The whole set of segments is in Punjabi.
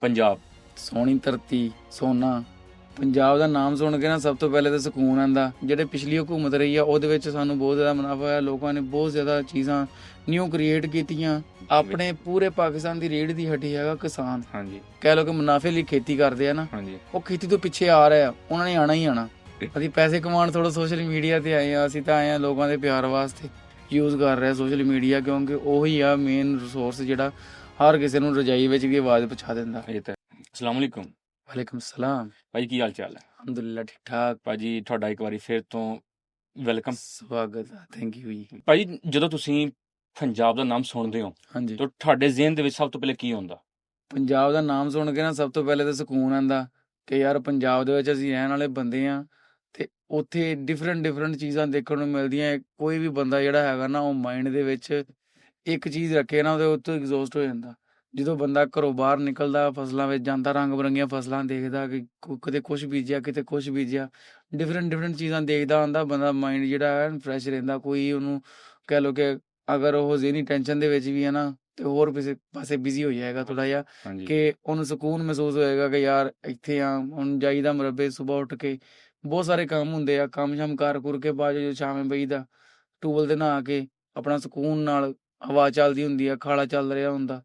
ਪੰਜਾਬ ਸੋਹਣੀ ਧਰਤੀ, ਸੋਨਾ। ਪੰਜਾਬ ਦਾ ਨਾਮ ਸੁਣ ਕੇ ਨਾ ਸਭ ਤੋਂ ਪਹਿਲੇ ਤਾਂ ਸਕੂਨ ਆਉਂਦਾ। ਜਿਹੜੇ ਪਿਛਲੀ ਹਕੂਮਤ ਰਹੀ ਆ ਉਹਦੇ ਵਿੱਚ ਸਾਨੂੰ ਬਹੁਤ ਜ਼ਿਆਦਾ ਮੁਨਾਫਾ ਹੋਇਆ। ਲੋਕਾਂ ਨੇ ਬਹੁਤ ਜ਼ਿਆਦਾ ਚੀਜ਼ਾਂ ਨਿਊ ਕ੍ਰੀਏਟ ਕੀਤੀਆਂ। ਆਪਣੇ ਪੂਰੇ ਪਾਕਿਸਤਾਨ ਦੀ ਰੀੜ੍ਹ ਦੀ ਹੱਡੀ ਹੈਗਾ ਕਿਸਾਨ। ਹਾਂਜੀ ਕਹਿ ਲਓ ਕਿ ਮੁਨਾਫੇ ਲਈ ਖੇਤੀ ਕਰਦੇ ਆ ਨਾ, ਹਾਂਜੀ ਉਹ ਖੇਤੀ ਤੋਂ ਪਿੱਛੇ ਆ ਰਹੇ ਆ, ਉਹਨਾਂ ਨੇ ਆਣਾ ਹੀ ਆਣਾ। ਅਸੀਂ ਪੈਸੇ ਕਮਾਉਣ ਥੋੜਾ ਸੋਸ਼ਲ ਮੀਡੀਆ ਤੇ ਆਏ ਆ, ਅਸੀਂ ਤਾਂ ਆਏ ਆ ਲੋਕਾਂ ਦੇ ਪਿਆਰ ਵਾਸਤੇ ਯੂਜ਼ ਕਰ ਰਹੇ ਆ ਸੋਸ਼ਲ ਮੀਡੀਆ, ਕਿਉਂਕਿ ਉਹੀ ਆ ਮੇਨ ਰਿਸੋਰਸ ਜਿਹੜਾ ਹਰ ਕਿਸੇ ਨੂੰ ਰਜਾਈ ਵਿੱਚ ਵੀ ਆਵਾਜ਼ ਪਹੁੰਚਾ ਦਿੰਦਾ। ਇਹ ਤਾਂ ਅਸਲਾਮ ਅਲੈਕੁਮ ਵਾਲੇਕੁਮ ਸਲਾਮ। ਭਾਜੀ, ਕੀ ਹਾਲ ਚਾਲ ਹੈ? ਅਲਹਮਦੁਲਿਲਾ, ਠੀਕ ਠਾਕ। ਭਾਜੀ ਤੁਹਾਡਾ ਇੱਕ ਵਾਰੀ ਫਿਰ ਤੋਂ ਵੈਲਕਮ। ਸਵਾਗਤ ਆ, ਥੈਂਕ ਯੂ ਜੀ। ਭਾਜੀ, ਜਦੋਂ ਤੁਸੀਂ ਪੰਜਾਬ ਦਾ ਨਾਮ ਸੁਣਦੇ ਹੋ ਹਾਂਜੀ, ਤਾਂ ਤੁਹਾਡੇ ਜ਼ਿਹਨ ਦੇ ਵਿੱਚ ਸਭ ਤੋਂ ਪਹਿਲੇ ਕੀ ਆਉਂਦਾ? ਪੰਜਾਬ ਦਾ ਨਾਮ ਸੁਣ ਕੇ ਨਾ ਸਭ ਤੋਂ ਪਹਿਲੇ ਤਾਂ ਸਕੂਨ ਆਉਂਦਾ ਕਿ ਯਾਰ ਪੰਜਾਬ ਦੇ ਵਿੱਚ ਅਸੀਂ ਰਹਿਣ ਵਾਲੇ ਬੰਦੇ ਆ ਤੇ ਉੱਥੇ ਡਿਫਰੈਂਟ ਚੀਜ਼ਾਂ ਦੇਖਣ ਨੂੰ ਮਿਲਦੀਆਂ। ਕੋਈ ਵੀ ਬੰਦਾ ਜਿਹੜਾ ਹੈਗਾ ਨਾ, ਉਹ ਮਾਈਂਡ ਦੇ ਵਿੱਚ ਇੱਕ ਚੀਜ਼ ਰੱਖੇ ਨਾ, ਉਹਦੇ ਉੱਤੇ ਐਗਜ਼ੌਸਟ ਹੋ ਜਾਂਦਾ। ਜਦੋਂ ਬੰਦਾ ਘਰੋਂ ਬਾਹਰ ਨਿਕਲਦਾ, ਫਸਲਾਂ ਵਿੱਚ ਜਾਂਦਾ, ਰੰਗ ਬਰੰਗੀਆਂ ਫਸਲਾਂ ਦੇਖਦਾ ਕਿ ਕਿਤੇ ਕੁਛ ਬੀਜਿਆ, ਕਿਤੇ ਕੁਛ ਬੀਜਿਆ, ਡਿਫਰੈਂਟ ਚੀਜ਼ਾਂ ਦੇਖਦਾ ਆਉਂਦਾ, ਬੰਦਾ ਮਾਈਂਡ ਜਿਹੜਾ ਹੈ ਫਰੈਸ਼ ਰਹਿੰਦਾ। ਕੋਈ ਉਹਨੂੰ ਕਹਿ ਲਓ ਕਿ ਅਗਰ ਉਹ ਜ਼ਿਹਨੀ ਟੈਨਸ਼ਨ ਦੇ ਵਿੱਚ ਵੀ ਹੈ ਨਾ, ਤੇ ਹੋਰ ਕਿਸੇ ਪਾਸੇ ਬਿਜ਼ੀ ਹੋ ਜਾਏਗਾ ਥੋੜਾ ਜਿਹਾ, ਹਾਂਜੀ ਕਿ ਉਹਨੂੰ ਸਕੂਨ ਮਹਿਸੂਸ ਹੋਏਗਾ ਕਿ ਯਾਰ ਇੱਥੇ ਆ। ਹੁਣ ਜਾਈਦਾ ਮੁਰੱਬੇ, ਸੁਬਾਹ ਉੱਠ ਕੇ ਬਹੁਤ ਸਾਰੇ ਕੰਮ ਹੁੰਦੇ ਆ, ਕੰਮ ਸ਼ਮ ਕਰ ਕੁਰ ਕੇ ਬਾਅਦ ਜਦੋਂ ਸ਼ਾਮੇ ਬਈਦਾ ਟੂਬਲ ਤੇ ਨਹਾ ਕੇ ਆਪਣਾ ਸਕੂਨ ਨਾਲ ਹਵਾ ਚੱਲਦੀ ਹੁੰਦੀ ਆ, ਖਾਲਾ ਚੱਲ ਰਿਹਾ ਹੁੰਦਾ,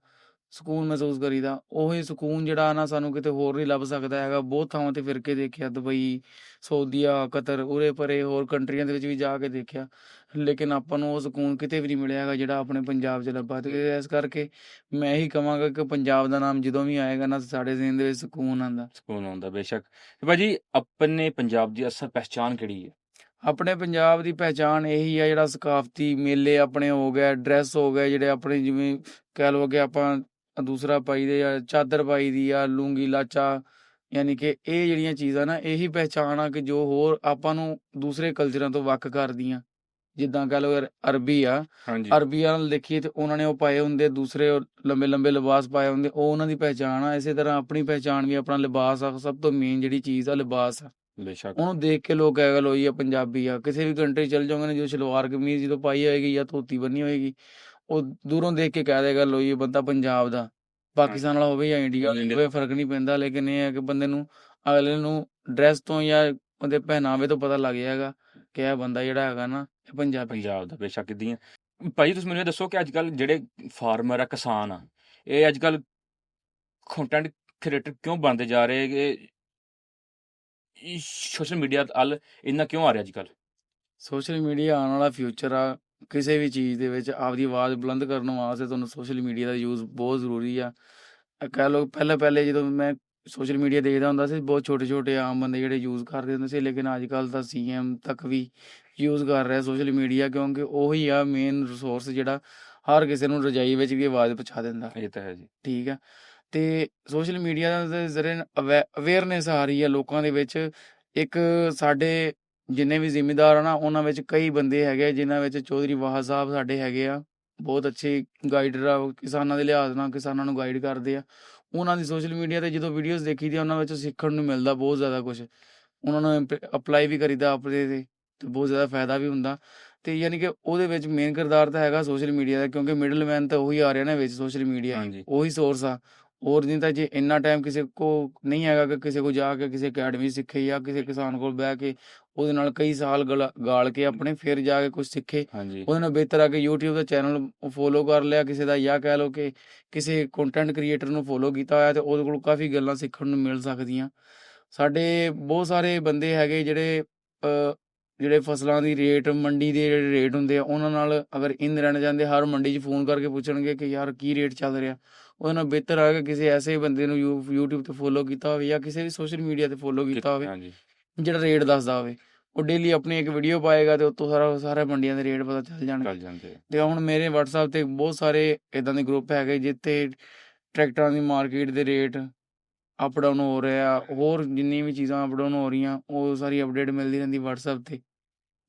ਸਕੂਨ ਮਹਿਸੂਸ ਕਰੀਦਾ। ਉਹੀ ਸਕੂਨ ਜਿਹੜਾ ਨਾ ਸਾਨੂੰ ਕਿਤੇ ਹੋਰ ਨਹੀਂ ਲੱਭ ਸਕਦਾ ਹੈਗਾ। ਬਹੁਤ ਥਾਵਾਂ ਤੇ ਫਿਰ ਕੇ ਦੇਖਿਆ, ਦੁਬਈ, ਸਊਦੀਆ, ਕਤਰ, ਉਰੇ ਪਰੇ ਹੋਰ ਕੰਟਰੀਆਂ ਦੇ ਵਿੱਚ ਵੀ ਜਾ ਕੇ ਦੇਖਿਆ, ਲੇਕਿਨ ਆਪਾਂ ਨੂੰ ਉਹ ਸਕੂਨ ਕਿਤੇ ਵੀ ਨਹੀਂ ਮਿਲਿਆ ਹੈਗਾ ਜਿਹੜਾ ਆਪਣੇ ਪੰਜਾਬ 'ਚ ਲੱਭਾ। ਤੇ ਇਸ ਕਰਕੇ ਮੈਂ ਇਹੀ ਕਹਾਂਗਾ ਕਿ ਪੰਜਾਬ ਦਾ ਨਾਮ ਜਦੋਂ ਵੀ ਆਏਗਾ ਨਾ, ਸਾਡੇ ਜ਼ਿਹਨ ਦੇ ਵਿੱਚ ਸਕੂਨ ਆਉਂਦਾ। ਸਕੂਨ ਆਉਂਦਾ ਬੇਸ਼ੱਕ। ਤੇ ਭਾਜੀ, ਆਪਣੇ ਪੰਜਾਬ ਦੀ ਅਸਲ ਪਹਿਚਾਣ ਕਿਹੜੀ ਹੈ? ਆਪਣੇ ਪੰਜਾਬ ਦੀ ਪਹਿਚਾਣ ਇਹੀ ਆ, ਜਿਹੜਾ ਸਕਾਫਤੀ ਮੇਲੇ ਆਪਣੇ ਹੋ ਗਏ, ਡਰੈਸ ਹੋ ਗਏ ਜਿਹੜੇ ਆਪਣੇ, ਜਿਵੇਂ ਕਹਿ ਲਓ ਕਿ ਆਪਾਂ ਦੂਸਰਾ ਪਾਈ ਦੇ ਆ, ਚਾਦਰ ਪਾਈ ਦੀ ਆ, ਲੂੰਗੀ ਲਾਚਾ, ਯਾਨੀ ਕਿ ਇਹ ਜਿਹੜੀਆਂ ਚੀਜ਼ਾਂ ਨਾ, ਇਹੀ ਪਹਿਚਾਣ ਆ ਕਿ ਜੋ ਹੋਰ ਆਪਾਂ ਨੂੰ ਦੂਸਰੇ ਕਲਚਰਾਂ ਤੋਂ ਵੱਖ ਕਰਦੀਆਂ। ਜਿੱਦਾਂ ਕਹਿ ਲਓ ਅਰਬੀ ਆ, ਹਾਂਜੀ ਅਰਬੀਆਂ ਨਾਲ ਦੇਖੀਏ ਤੇ ਉਹਨਾਂ ਨੇ ਉਹ ਪਾਏ ਹੁੰਦੇ ਦੂਸਰੇ ਲੰਬੇ ਲਿਬਾਸ ਪਾਏ ਹੁੰਦੇ, ਉਹ ਉਹਨਾਂ ਦੀ ਪਹਿਚਾਣ ਆ। ਇਸੇ ਤਰ੍ਹਾਂ ਆਪਣੀ ਪਹਿਚਾਣ ਵੀ ਆਪਣਾ ਲਿਬਾਸ ਆ। ਸਭ ਤੋਂ ਮੇਨ ਜਿਹੜੀ ਚੀਜ਼ ਆ ਲਿਬਾਸ ਆ, ਬੇਸ਼ੱਕ। ਉਹਨੂੰ ਦੇਖ ਕੇ ਲੋਕ ਕਹਿ ਲੋ ਇਹ ਪੰਜਾਬੀ ਆ। ਕਿਸੇ ਵੀ ਕੰਟਰੀ ਚਲ ਜਾਓਗੇ ਨਾ, ਜਦੋਂ ਸਲਵਾਰ ਕਮੀਜ਼ ਜਦੋਂ ਪਾਈ ਹੋਏਗੀ ਜਾਂ ਧੋਤੀ ਬੰਨੀ ਹੋਏਗੀ, ਉਹ ਦੂਰੋਂ ਦੇਖ ਕੇ ਕਹਿ ਦੇਗਾ ਲੋ ਇਹ ਬੰਦਾ ਪੰਜਾਬ ਦਾ, ਪਾਕਿਸਤਾਨ ਵਾਲਾ ਹੋਵੇ ਜਾਂ ਇੰਡੀਆ ਵਾਲਾ ਹੋਵੇ, ਫਰਕ ਨਹੀਂ ਪੈਂਦਾ। ਲੇਕਿਨ ਇਹ ਹੈ ਕਿ ਬੰਦੇ ਨੂੰ, ਅਗਲੇ ਨੂੰ ਡਰੈਸ ਤੋਂ ਜਾਂ ਉਹਦੇ ਪਹਿਨਾਵੇ ਤੋਂ ਪਤਾ ਲੱਗ ਜਾਏਗਾ ਕਿ ਇਹ ਬੰਦਾ ਜਿਹੜਾ ਹੈਗਾ ਨਾ, ਇਹ ਪੰਜਾਬੀ। ਪੰਜਾਬ ਦਾ ਬੇਸ਼ੱਕ ਇਦਾਂ। ਭਾਜੀ, ਤੁਸੀਂ ਮੈਨੂੰ ਇਹ ਦੱਸੋ ਕਿ ਅੱਜ ਕੱਲ੍ਹ ਜਿਹੜੇ ਫਾਰਮਰ ਆ, ਕਿਸਾਨ ਆ, ਇਹ ਅੱਜ ਕੱਲ੍ਹ ਕੰਟੈਂਟ ਕ੍ਰੀਏਟਰ ਕਿਉਂ ਬਣਦੇ ਜਾ ਰਹੇ ਕਿ ਸੋਸ਼ਲ ਮੀਡੀਆ ਵੱਲ ਇੰਨਾ ਕਿਉਂ ਆ ਰਿਹਾ ਅੱਜ ਕੱਲ੍ਹ? ਸੋਸ਼ਲ ਮੀਡੀਆ ਆਉਣ ਵਾਲਾ ਫਿਊਚਰ ਆ। ਕਿਸੇ ਵੀ ਚੀਜ਼ ਦੇ ਵਿੱਚ ਆਪਦੀ ਆਵਾਜ਼ ਬੁਲੰਦ ਕਰਨ ਵਾਸਤੇ ਤੁਹਾਨੂੰ ਸੋਸ਼ਲ ਮੀਡੀਆ ਦਾ ਯੂਜ਼ ਬਹੁਤ ਜ਼ਰੂਰੀ ਆ। ਕਹਿ ਲਓ ਪਹਿਲੇ ਜਦੋਂ ਮੈਂ ਸੋਸ਼ਲ ਮੀਡੀਆ ਦੇਖਦਾ ਹੁੰਦਾ ਸੀ, ਬਹੁਤ ਛੋਟੇ ਆਮ ਬੰਦੇ ਜਿਹੜੇ ਯੂਜ਼ ਕਰਦੇ ਹੁੰਦੇ ਸੀ, ਲੇਕਿਨ ਅੱਜ ਕੱਲ੍ਹ ਤਾਂ CM ਤੱਕ ਵੀ ਯੂਜ਼ ਕਰ ਰਿਹਾ ਸੋਸ਼ਲ ਮੀਡੀਆ, ਕਿਉਂਕਿ ਉਹੀ ਆ ਮੇਨ ਰਿਸੋਰਸ ਜਿਹੜਾ ਹਰ ਕਿਸੇ ਨੂੰ ਰਜਾਈ ਵਿੱਚ ਵੀ ਆਵਾਜ਼ ਪਹੁੰਚਾ ਦਿੰਦਾ। ਇਹ ਤਾਂ ਹੈ ਜੀ। ਠੀਕ ਆ। ਤੇ ਸੋਸ਼ਲ ਮੀਡੀਆ ਦੇ ਜ਼ਰੀਏ ਅਵੇਅਰਨੈਸ ਆ ਰਹੀ ਆ ਲੋਕਾਂ ਦੇ ਵਿੱਚ। ਇੱਕ ਸਾਡੇ ਜਿੰਨੇ ਵੀ ਜ਼ਿਮੀਂਦਾਰ ਆ ਨਾ, ਉਹਨਾਂ ਵਿੱਚ ਕਈ ਬੰਦੇ ਹੈਗੇ ਜਿਨ੍ਹਾਂ ਵਿੱਚ ਚੌਧਰੀ ਵਾਹਦ ਸਾਹਿਬ ਸਾਡੇ ਹੈਗੇ ਆ, ਬਹੁਤ ਅੱਛੇ ਗਾਈਡਰ ਆ। ਕਿਸਾਨਾਂ ਦੇ ਲਿਹਾਜ਼ ਨਾਲ ਕਿਸਾਨਾਂ ਨੂੰ ਗਾਈਡ ਕਰਦੇ ਆ। ਉਹਨਾਂ ਦੀ ਸੋਸ਼ਲ ਮੀਡੀਆ 'ਤੇ ਜਦੋਂ ਵੀਡੀਓਜ਼ ਦੇਖੀ ਦੀ, ਉਹਨਾਂ ਵਿੱਚ ਸਿੱਖਣ ਨੂੰ ਮਿਲਦਾ ਬਹੁਤ ਜ਼ਿਆਦਾ ਕੁਛ। ਉਹਨਾਂ ਨੂੰ ਅਪਲਾਈ ਵੀ ਕਰੀਦਾ ਆਪਣੇ 'ਤੇ ਬਹੁਤ ਜ਼ਿਆਦਾ ਫਾਇਦਾ ਵੀ ਹੁੰਦਾ। ਅਤੇ ਯਾਨੀ ਕਿ ਉਹਦੇ ਵਿੱਚ ਮੇਨ ਕਿਰਦਾਰ ਤਾਂ ਹੈਗਾ ਸੋਸ਼ਲ ਮੀਡੀਆ ਦਾ, ਕਿਉਂਕਿ ਮਿਡਲ ਮੈਨ ਤਾਂ ਉਹੀ ਆ ਰਿਹਾ ਨਾ ਵਿੱਚ ਸੋਸ਼ਲ ਮੀਡੀਆ, ਹਾਂਜੀ ਉਹੀ ਸੋਰਸ ਆ। ਹੋਰ ਨਹੀਂ ਤਾਂ ਜੇ ਇੰਨਾ ਟਾਈਮ ਕਿਸੇ ਕੋਲ ਨਹੀਂ ਹੈਗਾ ਕਿ ਕਿਸੇ ਕੋਲ ਜਾ ਕੇ ਕਿਸੇ ਅਕੈਡਮੀ ਸਿੱਖੇ ਜਾਂ ਕਿਸੇ ਕਿਸਾਨ ਕੋਲ ਬਹਿ ਕੇ ਉਹਦੇ ਨਾਲ ਕਈ ਸਾਲ ਗਾਲ ਕੇ ਆਪਣੇ ਫਿਰ ਜਾ ਕੇ ਕੁਛ ਸਿੱਖੇ, ਹਾਂਜੀ ਉਹਦੇ ਨਾਲ ਬਿਹਤਰ ਆ ਕਿ YouTube ਦਾ ਚੈਨਲ ਫੋਲੋ ਕਰ ਲਿਆ ਕਿਸੇ ਦਾ, ਜਾਂ ਕਹਿ ਲਓ ਕਿ ਕਿਸੇ ਕੰਟੈਂਟ ਕ੍ਰੀਏਟਰ ਨੂੰ ਫੋਲੋ ਕੀਤਾ ਹੋਇਆ, ਅਤੇ ਉਹਦੇ ਕੋਲ ਕਾਫੀ ਗੱਲਾਂ ਸਿੱਖਣ ਨੂੰ ਮਿਲ ਸਕਦੀਆਂ। ਸਾਡੇ ਬਹੁਤ ਸਾਰੇ ਬੰਦੇ ਹੈਗੇ ਜਿਹੜੇ ਫਸਲਾਂ ਦੀ ਰੇਟ, ਮੰਡੀ ਦੇ ਜਿਹੜੇ ਰੇਟ ਹੁੰਦੇ ਆ, ਉਹਨਾਂ ਨਾਲ ਅਗਰ ਇਨ ਰਹਿਣਾ ਚਾਹੁੰਦੇ, ਹਰ ਮੰਡੀ 'ਚ ਫੋਨ ਕਰਕੇ ਪੁੱਛਣਗੇ ਕਿ ਯਾਰ ਕੀ ਰੇਟ ਚੱਲ ਰਿਹਾ। ਉਹਦੇ ਨਾਲ ਬਿਹਤਰ ਆ ਕਿ ਕਿਸੇ ਐਸੇ ਬੰਦੇ ਨੂੰ YouTube 'ਤੇ ਫੋਲੋ ਕੀਤਾ ਹੋਵੇ ਜਾਂ ਕਿਸੇ ਵੀ ਸੋਸ਼ਲ ਮੀਡੀਆ 'ਤੇ ਫੋਲੋ ਕੀਤਾ ਹੋਵੇ, ਹਾਂਜੀ ਜਿਹੜਾ ਰੇਟ ਦੱਸਦਾ ਹੋਵੇ। ਉਹ ਡੇਲੀ ਆਪਣੀ ਇੱਕ ਵੀਡੀਓ ਪਾਏਗਾ ਅਤੇ ਉੱਤੋਂ ਸਾਰੇ ਮੰਡੀਆਂ ਦੇ ਰੇਟ ਪਤਾ ਚੱਲ ਜਾਣਗੇ। ਚੱਲ ਜਾਂਦੇ। ਅਤੇ ਹੁਣ ਮੇਰੇ WhatsApp 'ਤੇ ਬਹੁਤ ਸਾਰੇ ਇੱਦਾਂ ਦੇ ਗਰੁੱਪ ਹੈਗੇ ਜਿੱਥੇ ਟਰੈਕਟਰਾਂ ਦੀ ਮਾਰਕੀਟ ਦੇ ਰੇਟ ਅਪ ਡਾਊਨ ਹੋ ਰਿਹਾ, ਹੋਰ ਜਿੰਨੀ ਵੀ ਚੀਜ਼ਾਂ ਅਪ ਡਾਊਨ ਹੋ ਰਹੀਆਂ, ਉਹ ਸਾਰੀ ਅਪਡੇਟ ਮਿਲਦੀ ਰਹਿੰਦੀ WhatsApp 'ਤੇ।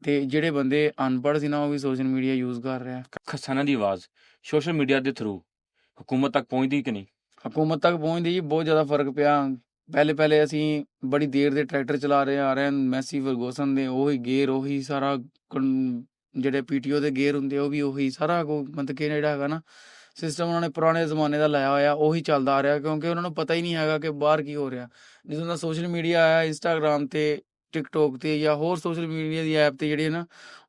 ਅਤੇ ਜਿਹੜੇ ਬੰਦੇ ਅਨਪੜ੍ਹ ਸੀ ਨਾ, ਉਹ ਵੀ ਸੋਸ਼ਲ ਮੀਡੀਆ ਯੂਜ਼ ਕਰ ਰਿਹਾ। ਕਿਸਾਨਾਂ ਦੀ ਆਵਾਜ਼ ਸੋਸ਼ਲ ਮੀਡੀਆ ਦੇ ਥਰੂ ਹਕੂਮਤ ਤੱਕ ਪਹੁੰਚਦੀ ਕਿ ਨਹੀਂ? ਹਕੂਮਤ ਤੱਕ ਪਹੁੰਚਦੀ ਜੀ, ਬਹੁਤ ਜ਼ਿਆਦਾ ਫਰਕ ਪਿਆ। ਪਹਿਲੇ ਅਸੀਂ ਬੜੀ ਦੇਰ ਦੇ ਟਰੈਕਟਰ ਚਲਾ ਰਹੇ ਆ ਰਹੇ ਹਾਂ, ਮੈਸੀ ਫਰਗੂਸਨ ਦੇ ਉਹੀ ਗੇਅਰ, ਉਹੀ ਸਾਰਾ ਜਿਹੜੇ PTO ਦੇ ਗੇਅਰ ਹੁੰਦੇ ਉਹ ਵੀ ਉਹੀ ਸਾਰਾ ਮਤਲਬ ਕਿ ਜਿਹੜਾ ਹੈਗਾ ਨਾ, ਸਿਸਟਮ ਉਹਨਾਂ ਨੇ ਪੁਰਾਣੇ ਜ਼ਮਾਨੇ ਦਾ ਲਾਇਆ ਹੋਇਆ, ਉਹੀ ਚੱਲਦਾ ਆ ਰਿਹਾ, ਕਿਉਂਕਿ ਉਹਨਾਂ ਨੂੰ ਪਤਾ ਹੀ ਨਹੀਂ ਹੈਗਾ ਕਿ ਬਾਹਰ ਕੀ ਹੋ ਰਿਹਾ। ਜਦੋਂ ਦਾ ਸੋਸ਼ਲ ਮੀਡੀਆ ਆਇਆ, ਇੰਸਟਾਗ੍ਰਾਮ ਤੇ, ਟਿਕਟੋਕ ਤੇ ਜਾਂ ਹੋਰ ਸੋਸ਼ਲ ਮੀਡੀਆ ਦੀ ਐਪ ਤੇ ਜਿਹੜੀ ਹੈ ਨਾ,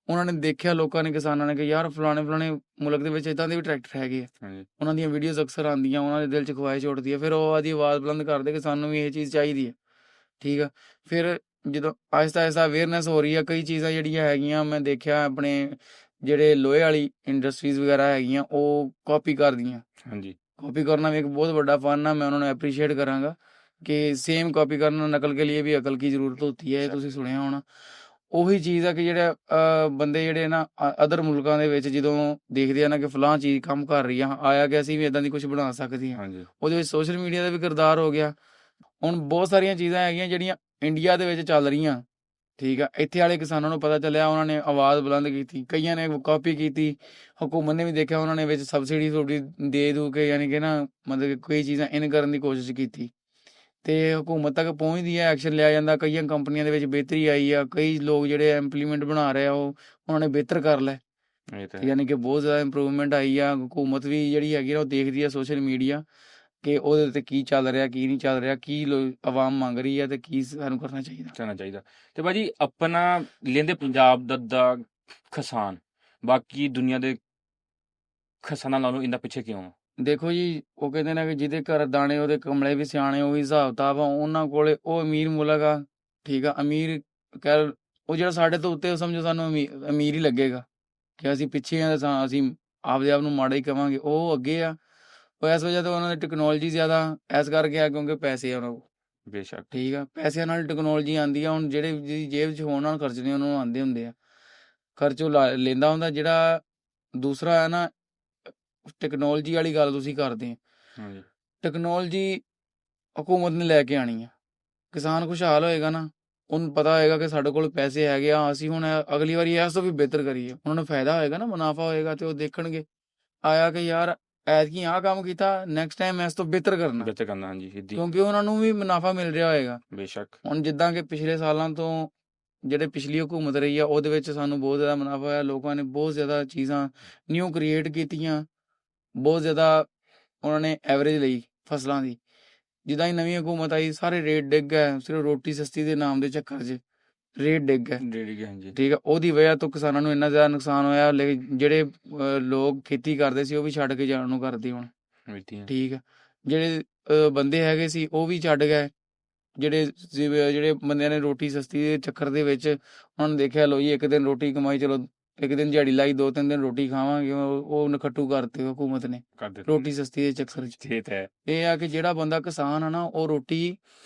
ਉਹਨਾਂ ਨੇ ਦੇਖਿਆ ਲੋਕਾਂ ਨੇ, ਕਿਸਾਨਾਂ ਨੇ, ਕਿ ਯਾਰ ਫਲਾਣੇ ਮੁਲਕ ਦੇ ਵਿੱਚ ਇੱਦਾਂ ਦੇ ਵੀ ਟਰੈਕਟਰ ਹੈਗੇ ਆ। ਹਾਂਜੀ ਉਹਨਾਂ ਦੀਆਂ ਵੀਡੀਓਜ਼ ਅਕਸਰ ਆਉਂਦੀਆਂ, ਉਹਨਾਂ ਦੇ ਦਿਲ 'ਚ ਖਵਾਹਿਸ਼ ਉੱਠਦੀ ਹੈ, ਫਿਰ ਉਹ ਆਦੀ ਆਵਾਜ਼ ਬੁਲੰਦ ਕਰਦੇ ਕਿ ਸਾਨੂੰ ਵੀ ਇਹ ਚੀਜ਼ ਚਾਹੀਦੀ ਹੈ। ਠੀਕ ਆ, ਫਿਰ ਜਦੋਂ ਆਹਿਸਤਾ ਅਵੇਅਰਨੈਸ ਹੋ ਰਹੀ ਆ, ਕਈ ਚੀਜ਼ਾਂ ਜਿਹੜੀਆਂ ਹੈਗੀਆਂ ਮੈਂ ਦੇਖਿਆ ਆਪਣੇ ਜਿਹੜੇ ਲੋਹੇ ਵਾਲੀ ਇੰਡਸਟਰੀਜ਼ ਵਗੈਰਾ ਹੈਗੀਆਂ, ਉਹ ਕਾਪੀ ਕਰਦੀਆਂ। ਹਾਂਜੀ ਕਾਪੀ ਕਰਨਾ ਵੀ ਇੱਕ ਬਹੁਤ ਵੱਡਾ ਫਨ ਆ, ਮੈਂ ਉਹਨਾਂ ਨੂੰ ਐਪਰੀਸ਼ੀਏਟ ਕਰਾਂਗਾ ਕਿ ਸੇਮ ਕਾਪੀ ਕਰਨਾ, ਨਕਲ ਕੇ ਲਈ ਵੀ ਅਕਲ ਕੀ ਜ਼ਰੂਰਤ ਹੋਤੀ ਹੈ, ਇਹ ਤੁਸੀਂ ਸੁਣਿਆ ਹੋਣਾ। ਉਹੀ ਚੀਜ਼ ਆ ਕਿ ਜਿਹੜੇ ਬੰਦੇ ਜਿਹੜੇ ਨਾ ਅਦਰ ਮੁਲਕਾਂ ਦੇ ਵਿੱਚ ਜਦੋਂ ਦੇਖਦੇ ਆ ਨਾ ਕਿ ਫਲਾਂ ਚੀਜ਼ ਕੰਮ ਕਰ ਰਹੀ ਆ, ਆਇਆ ਕਿ ਅਸੀਂ ਵੀ ਇਦਾਂ ਦੀ ਕੁਝ ਬਣਾ ਸਕਦੇ ਹਾਂ, ਹਾਂਜੀ ਉਹਦੇ ਵਿੱਚ ਸੋਸ਼ਲ ਮੀਡੀਆ ਦਾ ਵੀ ਕਿਰਦਾਰ ਹੋ ਗਿਆ। ਹੁਣ ਬਹੁਤ ਸਾਰੀਆਂ ਚੀਜ਼ਾਂ ਹੈਗੀਆਂ ਜਿਹੜੀਆਂ ਇੰਡੀਆ ਦੇ ਵਿੱਚ ਚੱਲ ਰਹੀਆਂ। ਠੀਕ ਆ, ਇੱਥੇ ਵਾਲੇ ਕਿਸਾਨਾਂ ਨੂੰ ਪਤਾ ਚੱਲਿਆ, ਉਹਨਾਂ ਨੇ ਆਵਾਜ਼ ਬੁਲੰਦ ਕੀਤੀ, ਕਈਆਂ ਨੇ ਕਾਪੀ ਕੀਤੀ, ਹਕੂਮਤ ਨੇ ਵੀ ਦੇਖਿਆ, ਉਹਨਾਂ ਨੇ ਵਿੱਚ ਸਬਸਿਡੀ ਦੇ ਦੂ ਕੇ, ਯਾਨੀ ਕਿ ਨਾ ਮਤਲਬ ਕਿ ਕਈ ਚੀਜ਼ਾਂ ਇਨ ਕਰਨ ਦੀ ਕੋਸ਼ਿਸ਼ ਕੀਤੀ, ਤੇ ਹਕੂਮਤ ਤੱਕ ਪਹੁੰਚਦੀ ਹੈ, ਐਕਸ਼ਨ ਲਿਆ ਜਾਂਦਾ। ਕਈਆਂ ਕੰਪਨੀਆਂ ਦੇ ਵਿੱਚ ਬਿਹਤਰੀ ਆਈ ਆ, ਕਈ ਲੋਕ ਜਿਹੜੇ ਇੰਪਲੀਮੈਂਟ ਬਣਾ ਰਹੇ ਆ, ਉਹਨਾਂ ਨੇ ਬਿਹਤਰ ਕਰ ਲਿਆ, ਇਹ ਤਾਂ ਤੇ ਹੈ। ਯਾਨੀ ਕਿ ਬਹੁਤ ਜ਼ਿਆਦਾ ਇੰਪਰੂਵਮੈਂਟ ਆਈ ਆ। ਹਕੂਮਤ ਵੀ ਜਿਹੜੀ ਹੈਗੀ ਨਾ, ਉਹ ਦੇਖਦੀ ਆ ਸੋਸ਼ਲ ਮੀਡੀਆ ਕਿ ਉਹਦੇ ਉੱਤੇ ਕੀ ਚੱਲ ਰਿਹਾ, ਕੀ ਨਹੀਂ ਚੱਲ ਰਿਹਾ, ਕੀ ਆਵਾਮ ਮੰਗ ਰਹੀ ਹੈ, ਤੇ ਕੀ ਸਾਨੂੰ ਕਰਨਾ ਚਾਹੀਦਾ। ਕਰਨਾ ਚਾਹੀਦਾ। ਤੇ ਭਾਜੀ ਆਪਣਾ ਲੈਂਦੇ ਪੰਜਾਬ ਦਾ ਕਿਸਾਨ ਬਾਕੀ ਦੁਨੀਆ ਦੇ ਕਿਸਾਨਾਂ ਨਾਲੋਂ ਇੰਨਾ ਪਿੱਛੇ ਕਿਉਂ ਆ? ਦੇਖੋ ਜੀ, ਉਹ ਕਹਿੰਦੇ ਨੇ ਕਿ ਜਿਹਦੇ ਘਰ ਦਾਣੇ ਉਹਦੇ ਕਮਲੇ ਵੀ ਸਿਆਣੇ, ਉਹੀ ਹਿਸਾਬ ਕਿਤਾਬ ਆ ਉਹਨਾਂ ਕੋਲੇ। ਉਹ ਅਮੀਰ ਮੁਲਕ ਆ, ਠੀਕ ਆ, ਅਮੀਰ ਕਹਿ, ਉਹ ਜਿਹੜਾ ਸਾਡੇ ਤੋਂ ਉੱਤੇ, ਸਮਝੋ ਸਾਨੂੰ ਅਮੀਰ ਹੀ ਲੱਗੇਗਾ ਕਿ ਅਸੀਂ ਪਿੱਛੇ ਆ, ਅਸੀਂ ਆਪਦੇ ਆਪ ਨੂੰ ਮਾੜਾ ਹੀ ਕਵਾਂਗੇ। ਉਹ ਅੱਗੇ ਆ, ਉਹ ਇਸ ਵਜ੍ਹਾ ਤੋਂ ਉਹਨਾਂ ਦੀ ਟੈਕਨੋਲੋਜੀ ਜ਼ਿਆਦਾ ਇਸ ਕਰਕੇ ਆ ਕਿਉਂਕਿ ਪੈਸੇ ਆ ਉਹਨਾਂ ਕੋਲ। ਬੇਸ਼ੱਕ ਠੀਕ ਆ, ਪੈਸਿਆਂ ਨਾਲ ਟੈਕਨੋਲੋਜੀ ਆਉਂਦੀ ਆ। ਹੁਣ ਜਿਹੜੇ ਜਿਹਦੀ ਜੇਬ 'ਚ ਹੋਣ ਨਾਲ ਖਰਚਣੇ, ਉਹਨਾਂ ਨੂੰ ਆਉਂਦੇ ਹੁੰਦੇ ਆ, ਖਰਚੋਂ ਲੈਂਦਾ ਹੁੰਦਾ। ਜਿਹੜਾ ਦੂਸਰਾ ਹੈ ਨਾ, ਟੈਕਨੋਲੋਜੀ ਵਾਲੀ ਗੱਲ ਤੁਸੀਂ ਕਰਦੇ ਆ, ਹਾਂਜੀ ਟੈਕਨੋਲੋਜੀ ਹਕੂਮਤ ਨੇ ਲੈ ਕੇ ਆਉਣੀ ਆ। ਕਿਸਾਨ ਖੁਸ਼ਹਾਲ ਹੋਏਗਾ ਨਾ, ਉਹਨੂੰ ਪਤਾ ਹੋਏਗਾ ਕਿ ਸਾਡੇ ਕੋਲ ਪੈਸੇ ਹੈਗੇ ਆ, ਅਸੀਂ ਹੁਣ ਅਗਲੀ ਵਾਰੀ ਇਸ ਤੋਂ ਵੀ ਬਿਹਤਰ ਕਰੀਏ। ਉਹਨਾਂ ਨੂੰ ਫਾਇਦਾ ਹੋਏਗਾ ਨਾ, ਮੁਨਾਫਾ ਹੋਏਗਾ, ਤੇ ਉਹ ਦੇਖਣਗੇ ਆਇਆ ਕਿ ਯਾਰ ਐਤਕੀ ਆਹ ਕੰਮ ਕੀਤਾ, ਨੈਕਸਟ ਟਾਈਮ ਇਸ ਤੋਂ ਬਿਹਤਰ ਕਰਨਾ, ਬਿਹਤਰ ਕਰਨਾ। ਹਾਂਜੀ ਸਿੱਧੀ ਕਿਉਂਕਿ ਉਹਨਾਂ ਨੂੰ ਵੀ ਮੁਨਾਫਾ ਮਿਲ ਰਿਹਾ ਹੋਏਗਾ। ਬੇਸ਼ੱਕ ਹੁਣ ਜਿੱਦਾਂ ਕਿ ਪਿਛਲੇ ਸਾਲਾਂ ਤੋਂ ਜਿਹੜੇ ਪਿਛਲੀ ਹਕੂਮਤ ਰਹੀ ਆ, ਉਹਦੇ ਵਿੱਚ ਸਾਨੂੰ ਬਹੁਤ ਜ਼ਿਆਦਾ ਮੁਨਾਫਾ ਹੋਇਆ। ਲੋਕਾਂ ਨੇ ਬਹੁਤ ਜ਼ਿਆਦਾ ਚੀਜ਼ਾਂ ਨਿਊ ਕ੍ਰੀਏਟ ਕੀਤੀਆਂ, ਬਹੁਤ ਜ਼ਿਆਦਾ ਉਹਨਾਂ ਨੇ ਐਵਰੇਜ ਲਈ ਫਸਲਾਂ ਦੀ। ਜਿੱਦਾਂ ਹੀ ਨਵੀਂ ਹਕੂਮਤ ਆਈ, ਸਾਰੇ ਰੇਟ ਡਿੱਗ ਗਏ, ਸਿਰਫ ਰੋਟੀ ਸਸਤੀ ਦੇ ਨਾਮ ਦੇ ਚੱਕਰ 'ਚ ਰੇਟ ਡਿੱਗ ਗਏ। ਡੇਢ ਹਾਂਜੀ ਠੀਕ ਆ, ਉਹਦੀ ਵਜ੍ਹਾ ਤੋਂ ਕਿਸਾਨਾਂ ਨੂੰ ਇੰਨਾ ਜ਼ਿਆਦਾ ਨੁਕਸਾਨ ਹੋਇਆ। ਲੇਕਿਨ ਜਿਹੜੇ ਲੋਕ ਖੇਤੀ ਕਰਦੇ ਸੀ, ਉਹ ਵੀ ਛੱਡ ਕੇ ਜਾਣ ਨੂੰ ਕਰਦੇ ਹੁਣ। ਮਿਲਤੀਆਂ ਠੀਕ ਆ, ਜਿਹੜੇ ਬੰਦੇ ਹੈਗੇ ਸੀ, ਉਹ ਵੀ ਛੱਡ ਗਏ। ਜਿਹੜੇ ਬੰਦਿਆਂ ਨੇ ਰੋਟੀ ਸਸਤੀ ਦੇ ਚੱਕਰ ਦੇ ਵਿੱਚ, ਉਹਨਾਂ ਨੇ ਦੇਖਿਆ ਲਓ ਜੀ, ਇੱਕ ਦਿਨ ਰੋਟੀ ਕਮਾਈ, ਚਲੋ ਇੱਕ ਦਿਨ ਦਿਹਾੜੀ ਲਾਈ, 2-3 ਦਿਨ ਰੋਟੀ ਖਾਵਾਂਗੇ, ਉਹ ਨਖੱਟੂ ਕਰਤੇ ਹਕੂਮਤ ਨੇ ਕਰਦੇ ਰੋਟੀ ਸਸਤੀ ਦੇ ਚੱਕਰ 'ਚ। ਇਹ ਤਾਂ ਹੈ। ਇਹ ਆ ਕਿ ਜਿਹੜਾ ਬੰਦਾ ਕਿਸਾਨ ਆ ਨਾ, ਉਹ ਰੋਟੀ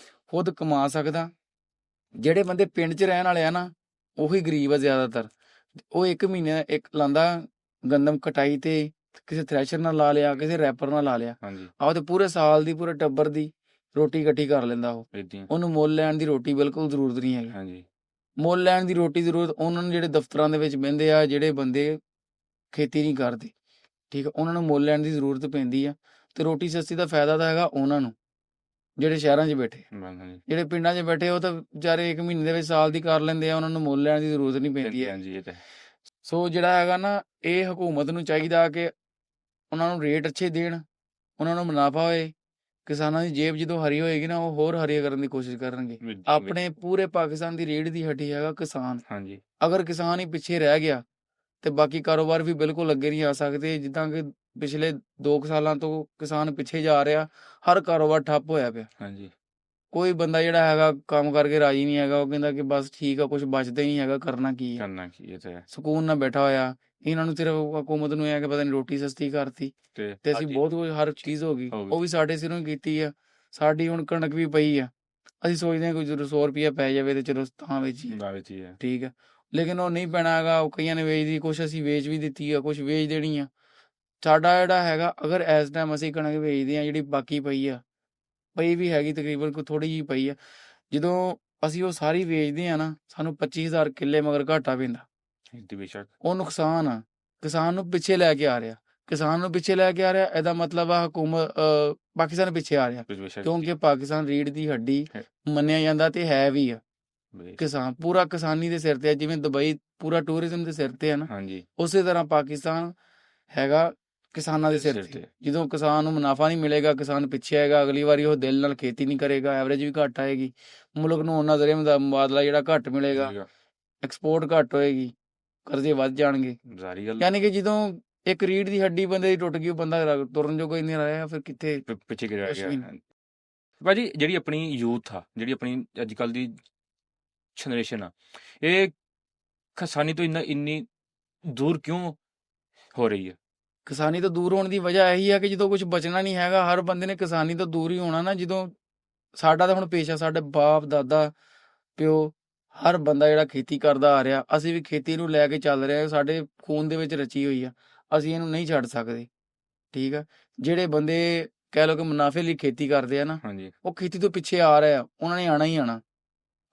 ਖੁਦ ਕਮਾ ਸਕਦਾ। ਜਿਹੜੇ ਬੰਦੇ ਪਿੰਡ 'ਚ ਰਹਿਣ ਵਾਲੇ ਆ ਨਾ, ਉਹੀ ਗਰੀਬ ਆ ਜ਼ਿਆਦਾਤਰ। ਉਹ 1 ਮਹੀਨੇ ਇੱਕ ਲਾਂਦਾ ਗੰਦਮ ਕਟਾਈ, ਤੇ ਕਿਸੇ ਥ੍ਰੈਸ਼ਰ ਨਾਲ ਲਾ ਲਿਆ, ਕਿਸੇ ਰੈਪਰ ਨਾਲ ਲਾ ਲਿਆ, ਹਾਂਜੀ ਆਹ ਤੇ ਪੂਰੇ ਸਾਲ ਦੀ, ਪੂਰੇ ਟੱਬਰ ਦੀ ਰੋਟੀ ਇਕੱਠੀ ਕਰ ਲੈਂਦਾ ਉਹ। ਇਦਾਂ ਉਹਨੂੰ ਮੁੱਲ ਲੈਣ ਦੀ ਰੋਟੀ ਬਿਲਕੁਲ ਜ਼ਰੂਰਤ ਨਹੀਂ ਹੈਗੀ। ਹਾਂਜੀ ਮੁੱਲ ਲੈਣ ਦੀ ਰੋਟੀ ਜ਼ਰੂਰਤ ਉਹਨਾਂ ਨੂੰ ਜਿਹੜੇ ਦਫ਼ਤਰਾਂ ਦੇ ਵਿੱਚ ਬਹਿੰਦੇ ਆ, ਜਿਹੜੇ ਬੰਦੇ ਖੇਤੀ ਨਹੀਂ ਕਰਦੇ, ਠੀਕ ਆ, ਉਹਨਾਂ ਨੂੰ ਮੁੱਲ ਲੈਣ ਦੀ ਜ਼ਰੂਰਤ ਪੈਂਦੀ ਆ। ਤੇ ਰੋਟੀ ਸਸਤੀ ਦਾ ਫਾਇਦਾ ਤਾਂ ਹੈਗਾ ਉਹਨਾਂ ਨੂੰ, ਜਿਹੜੇ ਸ਼ਹਿਰਾਂ 'ਚ ਬੈਠੇ। ਹਾਂਜੀ ਜਿਹੜੇ ਪਿੰਡਾਂ 'ਚ ਬੈਠੇ, ਉਹ ਤਾਂ ਵਿਚਾਰੇ 1 ਮਹੀਨੇ ਦੇ ਵਿੱਚ ਸਾਲ ਦੀ ਕਰ ਲੈਂਦੇ ਆ, ਉਹਨਾਂ ਨੂੰ ਮੁੱਲ ਲੈਣ ਦੀ ਜ਼ਰੂਰਤ ਨਹੀਂ ਪੈਂਦੀ ਹੈ। ਹਾਂਜੀ ਇਹ ਤਾਂ ਹੈ। ਸੋ ਜਿਹੜਾ ਹੈਗਾ ਨਾ, ਇਹ ਹਕੂਮਤ ਨੂੰ ਚਾਹੀਦਾ ਕਿ ਉਹਨਾਂ ਨੂੰ ਰੇਟ ਅੱਛੇ ਦੇਣ, ਉਹਨਾਂ ਨੂੰ ਮੁਨਾਫਾ ਹੋਏ। ਕਿਸਾਨਾਂ ਦੀ ਜੇਬ ਜਦੋਂ ਹਰੀ ਹੋਏਗੀ ਨਾ, ਉਹ ਹੋਰ ਹਰੀ ਕਰਨ ਦੀ ਕੋਸ਼ਿਸ਼ ਕਰਨਗੇ। ਆਪਣੇ ਪੂਰੇ ਪਾਕਿਸਤਾਨ ਦੀ ਰੀੜ੍ਹ ਦੀ ਹੱਡੀ ਹੈਗਾ ਕਿਸਾਨ। ਹਾਂਜੀ ਅਗਰ ਕਿਸਾਨ ਹੀ ਪਿੱਛੇ ਰਹਿ ਗਿਆ, ਤੇ ਬਾਕੀ ਕਾਰੋਬਾਰ ਵੀ ਬਿਲਕੁਲ ਅੱਗੇ ਨਹੀਂ ਆ ਸਕਦੇ। ਜਿੱਦਾਂ ਕਿ ਪਿਛਲੇ 2 ਸਾਲਾਂ ਤੋਂ ਕਿਸਾਨ ਪਿੱਛੇ ਜਾ ਰਿਹਾ, ਹਰ ਕਾਰੋਬਾਰ ਠੱਪ ਹੋਇਆ ਪਿਆ। ਹਾਂਜੀ ਕੋਈ ਬੰਦਾ ਜਿਹੜਾ ਹੈਗਾ ਕੰਮ ਕਰਕੇ ਰਾਜੀ ਨਹੀਂ ਹੈਗਾ। ਉਹ ਕਹਿੰਦਾ ਕਿ ਬਸ ਠੀਕ ਆ, ਕੁਝ ਬਚਦਾ ਹੀ ਨਹੀਂ ਹੈਗਾ, ਕਰਨਾ ਕੀ ਹੈ, ਕਰਨਾ ਕੀ ਇਹ ਤਾਂ ਹੈ। ਸਕੂਨ ਨਾਲ ਬੈਠਾ ਹੋਇਆ। ਇਹਨਾਂ ਨੂੰ ਸਿਰਫ ਹਕੂਮਤ ਨੂੰ ਇਹ ਹੈ ਕਿ ਪਤਾ ਨਹੀਂ ਰੋਟੀ ਸਸਤੀ ਕਰਤੀ, ਤੇ ਤੇ ਅਸੀਂ ਬਹੁਤ ਕੁਝ, ਹਰ ਚੀਜ਼ ਹੋ ਗਈ, ਉਹ ਵੀ ਸਾਡੇ ਸਿਰੋਂ ਹੀ ਕੀਤੀ ਆ। ਸਾਡੀ ਹੁਣ ਕਣਕ ਵੀ ਪਈ ਆ, ਅਸੀਂ ਸੋਚਦੇ ਹਾਂ ਕੋਈ ਜਦੋਂ 100 ਰੁਪਇਆ ਪੈ ਜਾਵੇ ਤੇ ਚਲੋ ਤਾਂ ਵੇਚੀਏ, ਵਿੱਚ ਹੀ ਹੈ। ਠੀਕ ਆ, ਲੇਕਿਨ ਉਹ ਨਹੀਂ ਪੈਣਾ ਹੈਗਾ। ਉਹ ਕਈਆਂ ਨੇ ਵੇਚਦੀ, ਕੁਛ ਅਸੀਂ ਵੇਚ ਵੀ ਦਿੱਤੀ ਆ, ਕੁਛ ਵੇਚ ਦੇਣੀ ਆ। ਸਾਡਾ ਜਿਹੜਾ ਹੈਗਾ, ਅਗਰ ਇਸ ਟਾਈਮ ਅਸੀਂ ਕਣਕ ਵੇਚਦੇ ਹਾਂ, ਜਿਹੜੀ ਬਾਕੀ ਪਈ ਵੀ ਹੈਗੀ, ਤਕਰੀਬਨ ਕੋਈ ਥੋੜ੍ਹੀ ਜਿਹੀ ਪਈ ਆ, ਜਦੋਂ ਅਸੀਂ ਉਹ ਸਾਰੀ ਵੇਚਦੇ ਆ ਨਾ, ਸਾਨੂੰ 25,000 ਕਿੱਲੇ ਮਗਰ ਘਾਟਾ ਪੈਂਦਾ। ਬੇਸ਼ੱਕ ਉਹ ਨੁਕਸਾਨ ਆ, ਕਿਸਾਨ ਨੂੰ ਪਿੱਛੇ ਲੈ ਕੇ ਆ ਰਿਹਾ। ਕਿਸਾਨ ਨੂੰ ਪਿੱਛੇ ਲੈ ਕੇ ਆ ਰਿਹਾ, ਇਹਦਾ ਮਤਲਬ ਆ ਹਕੂਮਤ ਪਾਕਿਸਤਾਨ ਪਿੱਛੇ ਆ ਰਿਹਾ, ਕਿਉਂਕਿ ਪਾਕਿਸਤਾਨ ਰੀੜ੍ਹ ਦੀ ਹੱਡੀ ਮੰਨਿਆ ਜਾਂਦਾ, ਤੇ ਹੈ ਵੀ ਆ। ਕਿਸਾਨ ਪੂਰਾ ਕਿਸਾਨੀ ਦੇ ਸਿਰ ਤੇ ਆ, ਜਿਵੇਂ ਦੁਬਈ ਪੂਰਾ ਟੂਰਿਜ਼ਮ ਦੇ ਸਿਰ ਤੇ ਆ ਨਾ, ਹਾਂਜੀ ਉਸੇ ਤਰ੍ਹਾਂ ਪਾਕਿਸਤਾਨ ਹੈਗਾ ਕਿਸਾਨਾਂ ਦੇ ਸਿਰ ਸਿਰ ਤੇ। ਤੇ ਜਦੋਂ ਕਿਸਾਨ ਨੂੰ ਮੁਨਾਫਾ ਨਹੀਂ ਮਿਲੇਗਾ, ਕਿਸਾਨ ਪਿੱਛੇ ਆਏਗਾ, ਅਗਲੀ ਵਾਰੀ ਉਹ ਦਿਲ ਨਾਲ ਖੇਤੀ ਨਹੀਂ ਕਰੇਗਾ, ਐਵਰੇਜ ਵੀ ਘੱਟ ਆਏਗੀ, ਮੁਲਕ ਨੂੰ ਉਹਨਾਂ ਜ਼ਰੀਏ ਦਾ ਮੁਬਾਦਲਾ ਜਿਹੜਾ ਘੱਟ ਮਿਲੇਗਾ, ਮਿਲੇਗਾ। ਐਕਸਪੋਰਟ ਘੱਟ ਹੋਏਗੀ, ਕਰਜ਼ੇ ਵੱਧ ਜਾਣਗੇ। ਜ਼ਾਰੀ ਗੱਲ ਯਾਨੀ ਕਿ ਜਦੋਂ ਇੱਕ ਰੀੜ੍ਹ ਦੀ ਹੱਡੀ ਬੰਦੇ ਦੀ ਟੁੱਟ ਗਈ, ਉਹ ਬੰਦਾ ਤੁਰਨ ਜੋਗਾ ਹੀ ਨਹੀਂ ਰਿਹਾ, ਫਿਰ ਕਿੱਥੇ ਪਿੱਛੇ ਗਿਰਿਆ ਕੁਛ ਗਿਆ। ਵੀ ਨਹੀਂ। ਭਾਜੀ ਜਿਹੜੀ ਆਪਣੀ ਯੂਥ ਆ, ਜਿਹੜੀ ਆਪਣੀ ਅੱਜ ਕੱਲ ਦੀ ਜਨਰੇਸ਼ਨ ਆ, ਇਹ ਕਿਸਾਨੀ ਤੋਂ ਇੰਨੀ ਦੂਰ ਕਿਉਂ ਹੋ ਰਹੀ ਹੈ? ਕਿਸਾਨੀ ਤੋਂ ਦੂਰ ਹੋਣ ਦੀ ਵਜ੍ਹਾ ਇਹੀ ਹੈ ਕਿ ਜਦੋਂ ਕੁਝ ਬਚਣਾ ਨਹੀਂ ਹੈਗਾ, ਹਰ ਬੰਦੇ ਨੇ ਕਿਸਾਨੀ ਤੋਂ ਦੂਰ ਹੀ ਹੋਣਾ ਨਾ। ਜਦੋਂ ਸਾਡਾ ਤਾਂ ਹੁਣ ਪੇਸ਼ਾ, ਸਾਡੇ ਬਾਪ ਦਾਦਾ ਪਿਓ ਹਰ ਬੰਦਾ ਜਿਹੜਾ ਖੇਤੀ ਕਰਦਾ ਆ ਰਿਹਾ, ਅਸੀਂ ਵੀ ਖੇਤੀ ਨੂੰ ਲੈ ਕੇ ਚੱਲ ਰਹੇ ਹਾਂ, ਸਾਡੇ ਖੂਨ ਦੇ ਵਿੱਚ ਰਚੀ ਹੋਈ ਆ, ਅਸੀਂ ਇਹਨੂੰ ਨਹੀਂ ਛੱਡ ਸਕਦੇ। ਠੀਕ ਆ, ਜਿਹੜੇ ਬੰਦੇ ਕਹਿ ਲਓ ਕਿ ਮੁਨਾਫੇ ਲਈ ਖੇਤੀ ਕਰਦੇ ਆ ਨਾ, ਹਾਂਜੀ ਉਹ ਖੇਤੀ ਤੋਂ ਪਿੱਛੇ ਆ ਰਹੇ ਆ, ਉਹਨਾਂ ਨੇ ਆਣਾ ਹੀ ਆਣਾ।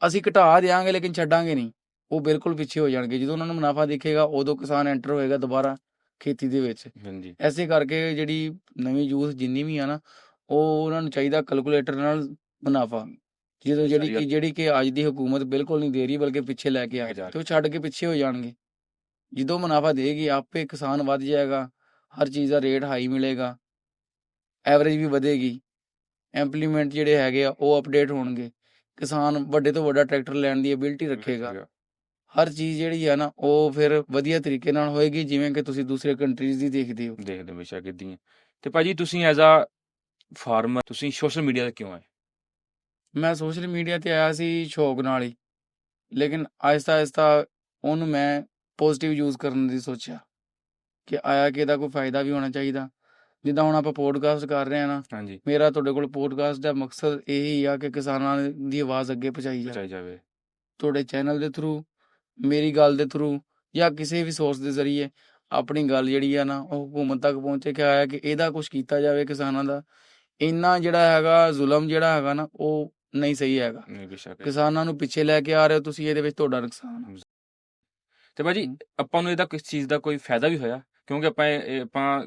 ਅਸੀਂ ਘਟਾ ਦਿਆਂਗੇ ਲੇਕਿਨ ਛੱਡਾਂਗੇ ਨਹੀਂ, ਉਹ ਬਿਲਕੁਲ ਪਿੱਛੇ ਹੋ ਜਾਣਗੇ। ਜਦੋਂ ਉਹਨਾਂ ਨੂੰ ਮੁਨਾਫਾ ਦਿਖੇਗਾ, ਉਦੋਂ ਕਿਸਾਨ ਐਂਟਰ ਹੋਏਗਾ ਦੁਬਾਰਾ ਖੇਤੀ ਦੇ ਵਿੱਚ। ਹਾਂਜੀ ਐਸੇ ਕਰਕੇ ਜਿਹੜੀ ਨਵੀਂ ਯੂਥ ਜਿੰਨੀ ਵੀ ਆ ਨਾ, ਉਹ ਉਹਨਾਂ ਨੂੰ ਚਾਹੀਦਾ ਕੈਲਕੂਲੇਟਰ ਨਾਲ ਮੁਨਾਫਾ। ਜਦੋਂ ਸਹੀ ਗੱਲ। ਜਿਹੜੀ ਕਿ ਅੱਜ ਦੀ ਹਕੂਮਤ ਬਿਲਕੁਲ ਨਹੀਂ ਦੇ ਰਹੀ, ਬਲਕਿ ਪਿੱਛੇ ਲੈ ਕੇ ਆ ਰਹੀ, ਤੇ ਉਹ ਛੱਡ ਕੇ ਪਿੱਛੇ ਹੋ ਜਾਣਗੇ। ਜਦੋਂ ਮੁਨਾਫਾ ਦੇਗੀ, ਆਪੇ ਕਿਸਾਨ ਵੱਧ ਜਾਏਗਾ, ਹਰ ਚੀਜ਼ ਦਾ ਰੇਟ ਹਾਈ ਮਿਲੇਗਾ, ਐਵਰੇਜ ਵੀ ਵਧੇਗੀ, ਇੰਪਲੀਮੈਂਟ ਜਿਹੜੇ ਹੈਗੇ ਆ ਉਹ ਅਪਡੇਟ ਹੋਣਗੇ, ਕਿਸਾਨ ਵੱਡੇ ਤੋਂ ਵੱਡਾ ਟਰੈਕਟਰ ਲੈਣ ਦੀ ਐਬਿਲਿਟੀ ਰੱਖੇਗਾ। ਹਰ ਚੀਜ਼ ਜਿਹੜੀ ਆ ਨਾ, ਉਹ ਫਿਰ ਵਧੀਆ ਤਰੀਕੇ ਨਾਲ ਹੋਏਗੀ, ਜਿਵੇਂ ਕਿ ਤੁਸੀਂ ਦੂਸਰੇ ਕੰਟਰੀਜ਼ ਦੀ ਦੇਖਦੇ ਹੋ। ਬੇਸ਼ੱਕ ਏਦਾਂ ਹੀ ਹੈ। ਤੇ ਭਾਜੀ ਤੁਸੀਂ ਐਜ਼ ਆ ਫਾਰਮਰ ਤੁਸੀਂ ਸੋਸ਼ਲ ਮੀਡੀਆ ਤੇ ਕਿਉਂ ਆਏ? ਮੈਂ ਸੋਸ਼ਲ ਮੀਡੀਆ ਤੇ ਆਇਆ ਸੀ ਸ਼ੌਕ ਨਾਲ ਹੀ, ਲੇਕਿਨ ਆਹਿਸਤਾ ਆਹਿਸਤਾ ਉਹਨੂੰ ਮੈਂ ਪੋਜ਼ਿਟਿਵ ਯੂਜ਼ ਕਰਨ ਦੀ ਸੋਚਿਆ ਕਿ ਆਇਆ ਕਿ ਇਹਦਾ ਕੋਈ ਫਾਇਦਾ ਵੀ ਹੋਣਾ ਚਾਹੀਦਾ। ਜਿੱਦਾਂ ਹੁਣ ਆਪਾਂ ਪੋਡਕਾਸਟ ਕਰ ਰਹੇ ਹਾਂ ਨਾ, ਹਾਂਜੀ ਮੇਰਾ ਤੁਹਾਡੇ ਕੋਲ ਪੋਡਕਾਸਟ ਦਾ ਮਕਸਦ ਇਹੀ ਆ ਕਿ ਕਿਸਾਨਾਂ ਦੀ ਆਵਾਜ਼ ਅੱਗੇ ਪਹੁੰਚਾਈ ਜਾਵੇ। ਪਹੁੰਚਾਈ ਜਾਵੇ। ਤੁਹਾਡੇ ਚੈਨਲ ਦੇ ਥਰੂ, ਮੇਰੀ ਗੱਲ ਦੇ ਥਰੂ, ਜਾਂ ਕਿਸੇ ਵੀ ਸੋਰਸ ਦੇ ਜ਼ਰੀਏ ਆਪਣੀ ਗੱਲ ਜਿਹੜੀ ਆ ਨਾ, ਉਹ ਹਕੂਮਤ ਤੱਕ ਪਹੁੰਚੇ ਕਿ ਆਇਆ ਕਿ ਇਹਦਾ ਕੁਝ ਕੀਤਾ ਜਾਵੇ ਕਿਸਾਨਾਂ ਦਾ। ਇੰਨਾ ਜਿਹੜਾ ਹੈਗਾ ਜ਼ੁਲਮ ਜਿਹੜਾ ਹੈਗਾ ਨਾ, ਉਹ ਨਹੀਂ ਸਹੀ ਹੈਗਾ। ਨਹੀਂ ਬੇਸ਼ੱਕ। ਕਿਸਾਨਾਂ ਨੂੰ ਪਿੱਛੇ ਲੈ ਕੇ ਆ ਰਹੇ ਹੋ ਤੁਸੀਂ, ਇਹਦੇ ਵਿੱਚ ਤੁਹਾਡਾ ਨੁਕਸਾਨ ਆ। ਤੇ ਭਾਜੀ ਆਪਾਂ ਨੂੰ ਇਹਦਾ ਕਿਸ ਚੀਜ਼ ਦਾ ਕੋਈ ਫਾਇਦਾ ਵੀ ਹੋਇਆ? ਕਿਉਂਕਿ ਆਪਾਂ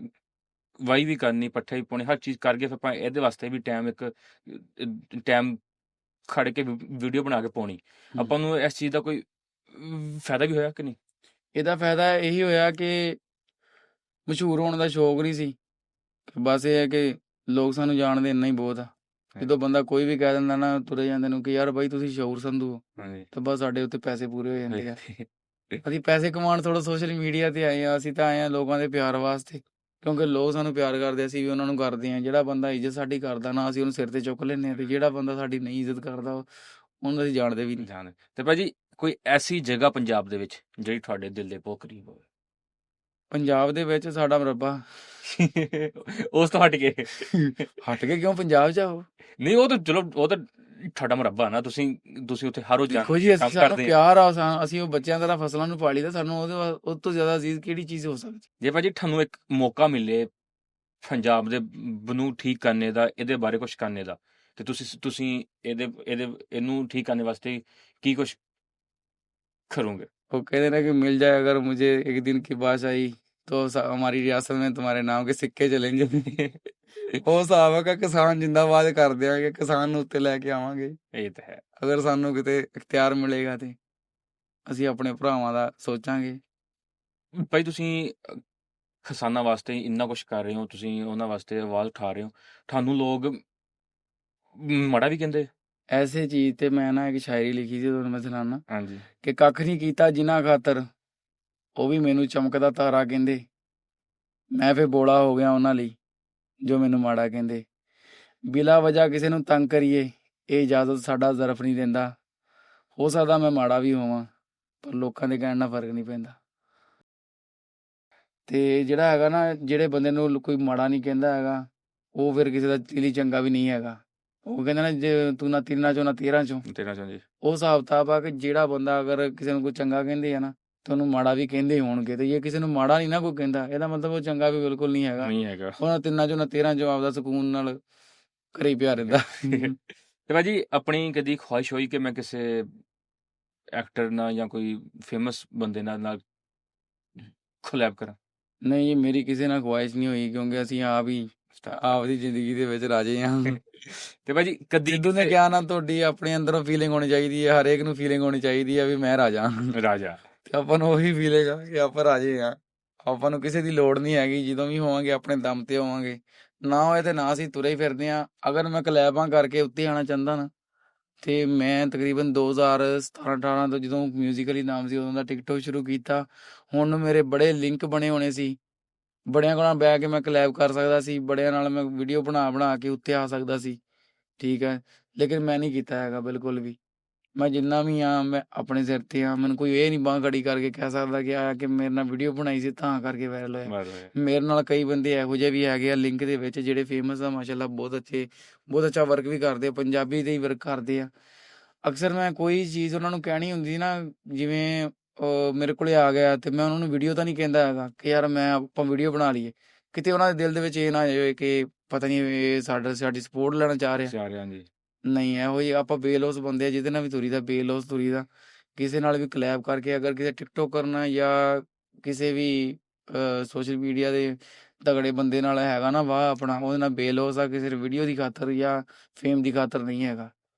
ਵਾਈ ਵੀ ਕਰਨੀ, ਪੱਠੇ ਵੀ ਪਾਉਣੇ, ਹਰ ਚੀਜ਼ ਕਰਕੇ ਫਿਰ ਆਪਾਂ ਇਹਦੇ ਵਾਸਤੇ ਵੀ ਟਾਈਮ ਖੜ ਕੇ ਵੀਡੀਓ ਬਣਾ ਕੇ ਪਾਉਣੀ। ਆਪਾਂ ਨੂੰ ਇਸ ਚੀਜ਼ ਦਾ ਕੋਈ ਫਾਇਦਾ ਵੀ ਹੋਇਆ ਕਿ ਨਹੀਂ? ਇਹਦਾ ਫਾਇਦਾ ਇਹੀ ਹੋਇਆ ਕਿ ਮਸ਼ਹੂਰ ਹੋਣ ਦਾ ਸ਼ੌਕ ਨਹੀਂ ਸੀ, ਬਸ ਇਹ ਹੈ ਕਿ ਲੋਕ ਸਾਨੂੰ ਜਾਣਦੇ ਇੰਨਾ ਹੀ ਬਹੁਤ ਆ। ਜਦੋਂ ਬੰਦਾ ਕੋਈ ਵੀ ਕਹਿ ਦਿੰਦਾ ਨਾ ਤੁਰੇ ਜਾਂਦੇ ਨੂੰ ਕਿ ਯਾਰ ਬਾਈ ਤੁਸੀਂ ਸ਼ੌਹਰ ਸੰਧੂ ਹੋ, ਤਾਂ ਬਸ ਸਾਡੇ ਉੱਤੇ ਪੈਸੇ ਪੂਰੇ ਹੋ ਜਾਂਦੇ ਆ। ਅਸੀਂ ਪੈਸੇ ਕਮਾਉਣ ਥੋੜਾ ਸੋਸ਼ਲ ਮੀਡੀਆ ਤੇ ਆਏ ਆ, ਅਸੀਂ ਤਾਂ ਆਏ ਆ ਲੋਕਾਂ ਦੇ ਪਿਆਰ ਵਾਸਤੇ, ਕਿਉਂਕਿ ਲੋਕ ਸਾਨੂੰ ਪਿਆਰ ਕਰਦੇ, ਅਸੀਂ ਵੀ ਉਹਨਾਂ ਨੂੰ ਕਰਦੇ ਹਾਂ। ਜਿਹੜਾ ਬੰਦਾ ਇੱਜ਼ਤ ਸਾਡੀ ਕਰਦਾ ਨਾ, ਅਸੀਂ ਉਹਨੂੰ ਸਿਰ ਤੇ ਚੁੱਕ ਲੈਂਦੇ ਹਾਂ, ਤੇ ਜਿਹੜਾ ਬੰਦਾ ਸਾਡੀ ਨਹੀਂ ਇੱਜ਼ਤ ਕਰਦਾ, ਉਹਨੂੰ ਅਸੀਂ ਜਾਣਦੇ ਵੀ ਨਹੀਂ। ਤੇ ਭਾਜੀ ਕੋਈ ਐਸੀ ਜਗ੍ਹਾ ਪੰਜਾਬ ਦੇ ਵਿੱਚ ਜਿਹੜੀ ਤੁਹਾਡੇ ਦਿਲ ਦੇ ਬਹੁਤ ਕਰੀਬ ਹੋਵੇ? ਪੰਜਾਬ ਦੇ ਵਿੱਚ ਸਾਡਾ ਮੁਰੱਬਾ। ਉਸ ਤੋਂ ਹਟ ਕੇ ਹਟ ਕੇ ਕਿਉਂ? ਪੰਜਾਬ 'ਚ ਆਓ। ਨਹੀਂ, ਉਹ ਤਾਂ ਚਲੋ, ਉਹ ਤਾਂ ਤੁਹਾਡਾ ਮੁਰੱਬਾ ਨਾ, ਤੁਸੀਂ ਉੱਥੇ ਹਰ ਰੋਜ਼ ਦੇਖੋ ਜੀ, ਅਸੀਂ ਸਾਨੂੰ ਪਿਆਰ ਆ, ਅਸੀਂ ਉਹ ਬੱਚਿਆਂ ਤਰ੍ਹਾਂ ਫਸਲਾਂ ਨੂੰ ਪਾਲੀ ਦਾ, ਸਾਨੂੰ ਉਹ ਤੋਂ ਜ਼ਿਆਦਾ ਅਜ਼ੀਜ਼ ਕਿਹੜੀ ਚੀਜ਼ ਹੋ ਸਕਦੀ? ਜੇ ਭਾਜੀ ਤੁਹਾਨੂੰ ਇੱਕ ਮੌਕਾ ਮਿਲੇ ਪੰਜਾਬ ਦੇ ਨੂੰ ਠੀਕ ਕਰਨੇ ਦਾ, ਇਹਦੇ ਬਾਰੇ ਕੁਝ ਕਰਨੇ ਦਾ, ਤੇ ਤੁਸੀਂ ਇਹਨੂੰ ਠੀਕ ਕਰਨੇ ਵਾਸਤੇ ਕੀ ਕੁਝ ਕਰੋਗੇ? वो कहते ना कि मिल जाए अगर मुझे एक दिन की बादशाही, तो हमारी रियासत में तुम्हारे नाम के सिक्के चलेंगे। ਉਹ ਹਿਸਾਬ ਹੈ ਕਿ ਕਿਸਾਨ ਜਿੰਦਾਬਾਦ ਕਰ ਦਿਆਂਗੇ, ਕਿਸਾਨ ਨੂੰ ਉੱਤੇ ਲੈ ਕੇ ਆਵਾਂਗੇ। ਇਹ ਤਾਂ ਹੈ। ਅਗਰ ਸਾਨੂੰ ਕਿਤੇ ਇਖਤਿਆਰ ਮਿਲੇਗਾ ਤੇ ਅਸੀਂ ਆਪਣੇ ਭਰਾਵਾਂ ਦਾ ਸੋਚਾਂਗੇ। ਭਾਈ ਤੁਸੀਂ ਕਿਸਾਨਾਂ ਵਾਸਤੇ ਇੰਨਾ ਕੁਝ ਕਰ ਰਹੇ ਹੋ, ਤੁਸੀਂ ਉਹਨਾਂ ਵਾਸਤੇ ਆਵਾਜ਼ ਉਠਾ ਰਹੇ ਹੋ, ਤੁਹਾਨੂੰ ਲੋਕ ਮਾੜਾ ਵੀ ਕਹਿੰਦੇ? ਐਸੇ ਚੀਜ਼ ਤੇ ਮੈਂ ਨਾ ਇੱਕ ਸ਼ਾਇਰੀ ਲਿਖੀ ਸੀ, ਤੁਹਾਨੂੰ ਮੈਂ ਸੁਣਾਉਣਾ। ਹਾਂਜੀ। ਕਿ ਕੱਖ ਨਹੀਂ ਕੀਤਾ ਜਿਨ੍ਹਾਂ ਖਾਤਰ, ਉਹ ਵੀ ਮੈਨੂੰ ਚਮਕਦਾ ਤਾਰਾ ਕਹਿੰਦੇ, ਮੈਂ ਫੇ ਬੋਲਾ ਹੋ ਗਿਆ ਉਹਨਾਂ ਲਈ ਜੋ ਮੈਨੂੰ ਮਾੜਾ ਕਹਿੰਦੇ। ਬਿਲਾ ਵਜ੍ਹਾ ਕਿਸੇ ਨੂੰ ਤੰਗ ਕਰੀਏ, ਇਹ ਇਜਾਜ਼ਤ ਸਾਡਾ ਜ਼ਰਫ ਨਹੀਂ ਦਿੰਦਾ। ਹੋ ਸਕਦਾ ਮੈਂ ਮਾੜਾ ਵੀ ਹੋਵਾਂ, ਪਰ ਲੋਕਾਂ ਦੇ ਕਹਿਣ ਨਾਲ ਫਰਕ ਨਹੀਂ ਪੈਂਦਾ। ਤੇ ਜਿਹੜਾ ਹੈਗਾ ਨਾ, ਜਿਹੜੇ ਬੰਦੇ ਨੂੰ ਕੋਈ ਮਾੜਾ ਨਹੀਂ ਕਹਿੰਦਾ ਹੈਗਾ, ਉਹ ਫਿਰ ਕਿਸੇ ਦਾ ਦਿਲੀ ਚੰਗਾ ਵੀ ਨਹੀਂ ਹੈਗਾ। ਉਹ ਕਹਿੰਦੇ ਨਾ, ਜੇ ਤੂੰ ਨਾ ਤਿੰਨਾਂ ਚੋਂ ਨਾ 13 ਚੋਂ, ਜੀ। ਉਹ ਹਿਸਾਬ ਕਿਤਾਬ ਆ ਕਿ ਜਿਹੜਾ ਬੰਦਾ ਅਗਰ ਕਿਸੇ ਨੂੰ ਕੋਈ ਚੰਗਾ ਕਹਿੰਦੇ ਆ ਨਾ, ਤੇ ਉਹਨੂੰ ਮਾੜਾ ਵੀ ਕਹਿੰਦੇ ਹੋਣਗੇ। ਤੇ ਜੇ ਕਿਸੇ ਨੂੰ ਮਾੜਾ ਨਹੀਂ ਨਾ ਕੋਈ ਕਹਿੰਦਾ, ਇਹਦਾ ਮਤਲਬ ਉਹ ਚੰਗਾ ਵੀ ਬਿਲਕੁਲ ਨਹੀਂ ਹੈਗਾ। ਉਹਨਾਂ ਤਿੰਨਾਂ ਚੋਂ ਨਾ 13 ਚੋਂ ਆਪਦਾ ਸਕੂਨ ਨਾਲ ਘਰੇ ਪਿਆ ਰਹਿੰਦਾ। ਤੇ ਭਾਜੀ ਆਪਣੀ ਕਦੀ ਖੁਆਇਸ਼ ਹੋਈ ਕਿ ਮੈਂ ਕਿਸੇ ਐਕਟਰ ਨਾਲ ਜਾਂ ਕੋਈ ਫੇਮਸ ਬੰਦੇ ਨਾਲ ਕੋਲੈਬ ਕਰਾਂ? ਨਹੀਂ, ਮੇਰੀ ਕਿਸੇ ਨਾਲ ਖੁਆਇਸ਼ ਨਹੀਂ ਹੋਈ, ਕਿਉਂਕਿ ਅਸੀਂ ਆਪ ਹੀ ਆਪਦੀ ਜ਼ਿੰਦਗੀ ਦੇ ਵਿੱਚ ਰਾਜੇ ਹਾਂ। ਤੇ ਭਾਜੀ ਕਦੀ ਸਿੱਧੂ ਨੇ ਕਿਹਾ ਨਾ, ਤੁਹਾਡੀ ਆਪਣੇ ਅੰਦਰੋਂ ਫੀਲਿੰਗ ਹੋਣੀ ਚਾਹੀਦੀ ਹੈ, ਹਰੇਕ ਨੂੰ ਫੀਲਿੰਗ ਹੋਣੀ ਚਾਹੀਦੀ ਹੈ ਵੀ ਮੈਂ ਰਾਜਾ। ਰਾਜਾ। ਤੇ ਆਪਾਂ ਨੂੰ ਉਹੀ ਫੀਲਿੰਗ ਆ ਕਿ ਆਪਾਂ ਰਾਜੇ ਹਾਂ। ਆਪਾਂ ਨੂੰ ਕਿਸੇ ਦੀ ਲੋੜ ਨਹੀਂ ਹੈਗੀ, ਜਦੋਂ ਵੀ ਹੋਵਾਂਗੇ ਆਪਣੇ ਦਮ ਤੇ ਹੋਵਾਂਗੇ, ਨਾ ਹੋਏ ਤੇ ਨਾ ਅਸੀਂ ਤੁਰੇ ਹੀ ਫਿਰਦੇ ਹਾਂ। ਅਗਰ ਮੈਂ ਕਲੈਬਾਂ ਕਰਕੇ ਉੱਤੇ ਆਉਣਾ ਚਾਹੁੰਦਾ ਨਾ, ਤੇ ਮੈਂ ਤਕਰੀਬਨ 2017-18 ਤੋਂ ਜਦੋਂ ਮਿਊਜ਼ੀਕਲੀ ਨਾਮ ਸੀ ਉਦੋਂ ਦਾ ਟਿਕਟੋਕ ਸ਼ੁਰੂ ਕੀਤਾ। ਹੁਣ ਮੇਰੇ ਬੜੇ ਲਿੰਕ ਬਣੇ ਹੋਣੇ ਸੀ, ਬੜਿਆਂ ਕੋਲ ਬਹਿ ਕੇ ਮੈਂ ਕਲੈਬ ਕਰ ਸਕਦਾ ਸੀ, ਬੜਿਆਂ ਨਾਲ ਮੈਂ ਵੀਡੀਓ ਬਣਾ ਕੇ ਉੱਤੇ ਆ ਸਕਦਾ ਸੀ, ਠੀਕ ਹੈ। ਲੇਕਿਨ ਮੈਂ ਨਹੀਂ ਕੀਤਾ ਹੈਗਾ ਬਿਲਕੁਲ ਵੀ। ਮੈਂ ਜਿੰਨਾ ਵੀ ਹਾਂ ਮੈਂ ਆਪਣੇ ਸਿਰ ਤੇ ਹਾਂ, ਮੈਨੂੰ ਕੋਈ ਇਹ ਨਹੀਂ ਬਾਂਹ ਖੜੀ ਕਰਕੇ ਕਹਿ ਸਕਦਾ ਕਿ ਆ ਕੇ ਮੇਰੇ ਨਾਲ ਵੀਡੀਓ ਬਣਾਈ ਸੀ ਤਾਂ ਕਰਕੇ ਵਾਇਰਲ ਹੋਇਆ। ਮਾਰ ਹੋਇਆ। ਮੇਰੇ ਨਾਲ ਕਈ ਬੰਦੇ ਇਹੋ ਜਿਹੇ ਵੀ ਹੈਗੇ ਆ ਲਿੰਕ ਦੇ ਵਿੱਚ ਜਿਹੜੇ ਫੇਮਸ ਆ ਮਾਸ਼ਾਅੱਲਾ, ਬਹੁਤ ਅੱਛਾ ਵਰਕ ਵੀ ਕਰਦੇ ਆ, ਪੰਜਾਬੀ ਦੇ ਹੀ ਵਰਕ ਕਰਦੇ ਆ। ਅਕਸਰ ਮੈਂ ਕੋਈ ਚੀਜ਼ ਉਹਨਾਂ ਨੂੰ ਕਹਿਣੀ ਹੁੰਦੀ ਨਾ, ਜਿਵੇਂ ਮੇਰੇ ਕੋਲੇ ਆ ਗਿਆ ਤੇ ਮੈਂ ਉਹਨਾਂ ਨੂੰ ਵੀਡੀਓ ਤਾਂ ਨਹੀਂ ਕਹਿੰਦਾ ਹੈਗਾ ਕਿ ਯਾਰ ਆਪਾਂ ਵੀਡੀਓ ਬਣਾ ਲਈਏ, ਕਿਤੇ ਉਹਨਾਂ ਦੇ ਦਿਲ ਦੇ ਵਿੱਚ ਇਹ ਨਾ ਜਾਏ ਕਿ ਪਤਾ ਨਹੀਂ ਇਹ ਸਾਡੀ ਸਪੋਰਟ ਲੈਣਾ ਚਾਹ ਰਿਹਾ। ਚਾਰਿਆਂ ਜੀ। ਨਹੀਂ, ਇਹੋ ਜਿਹੇ ਆਪਾਂ ਬੇਲੋਸ ਬੰਦੇ ਆ, ਜਿਹਦੇ ਨਾਲ ਵੀ ਤੁਰੀਦਾ ਬੇਲੋਸ ਤੁਰੀਦਾ। ਕਿਸੇ ਨਾਲ ਵੀ ਕਲੈਬ ਕਰਕੇ ਅਗਰ ਕਿਸੇ ਟਿਕਟੋਕ ਕਰਨਾ ਜਾਂ ਕਿਸੇ ਵੀ ਸੋਸ਼ਲ ਮੀਡੀਆ ਦੇ ਤਗੜੇ ਬੰਦੇ ਨਾਲ ਹੈਗਾ ਨਾ ਵਾਹ ਆਪਣਾ, ਉਹਦੇ ਨਾਲ ਬੇਲੋਸ ਆ, ਕਿਸੇ ਵੀਡੀਓ ਦੀ ਖਾਤਰ ਜਾਂ ਫੇਮ ਦੀ ਖਾਤਰ ਨਹੀਂ ਹੈਗਾ।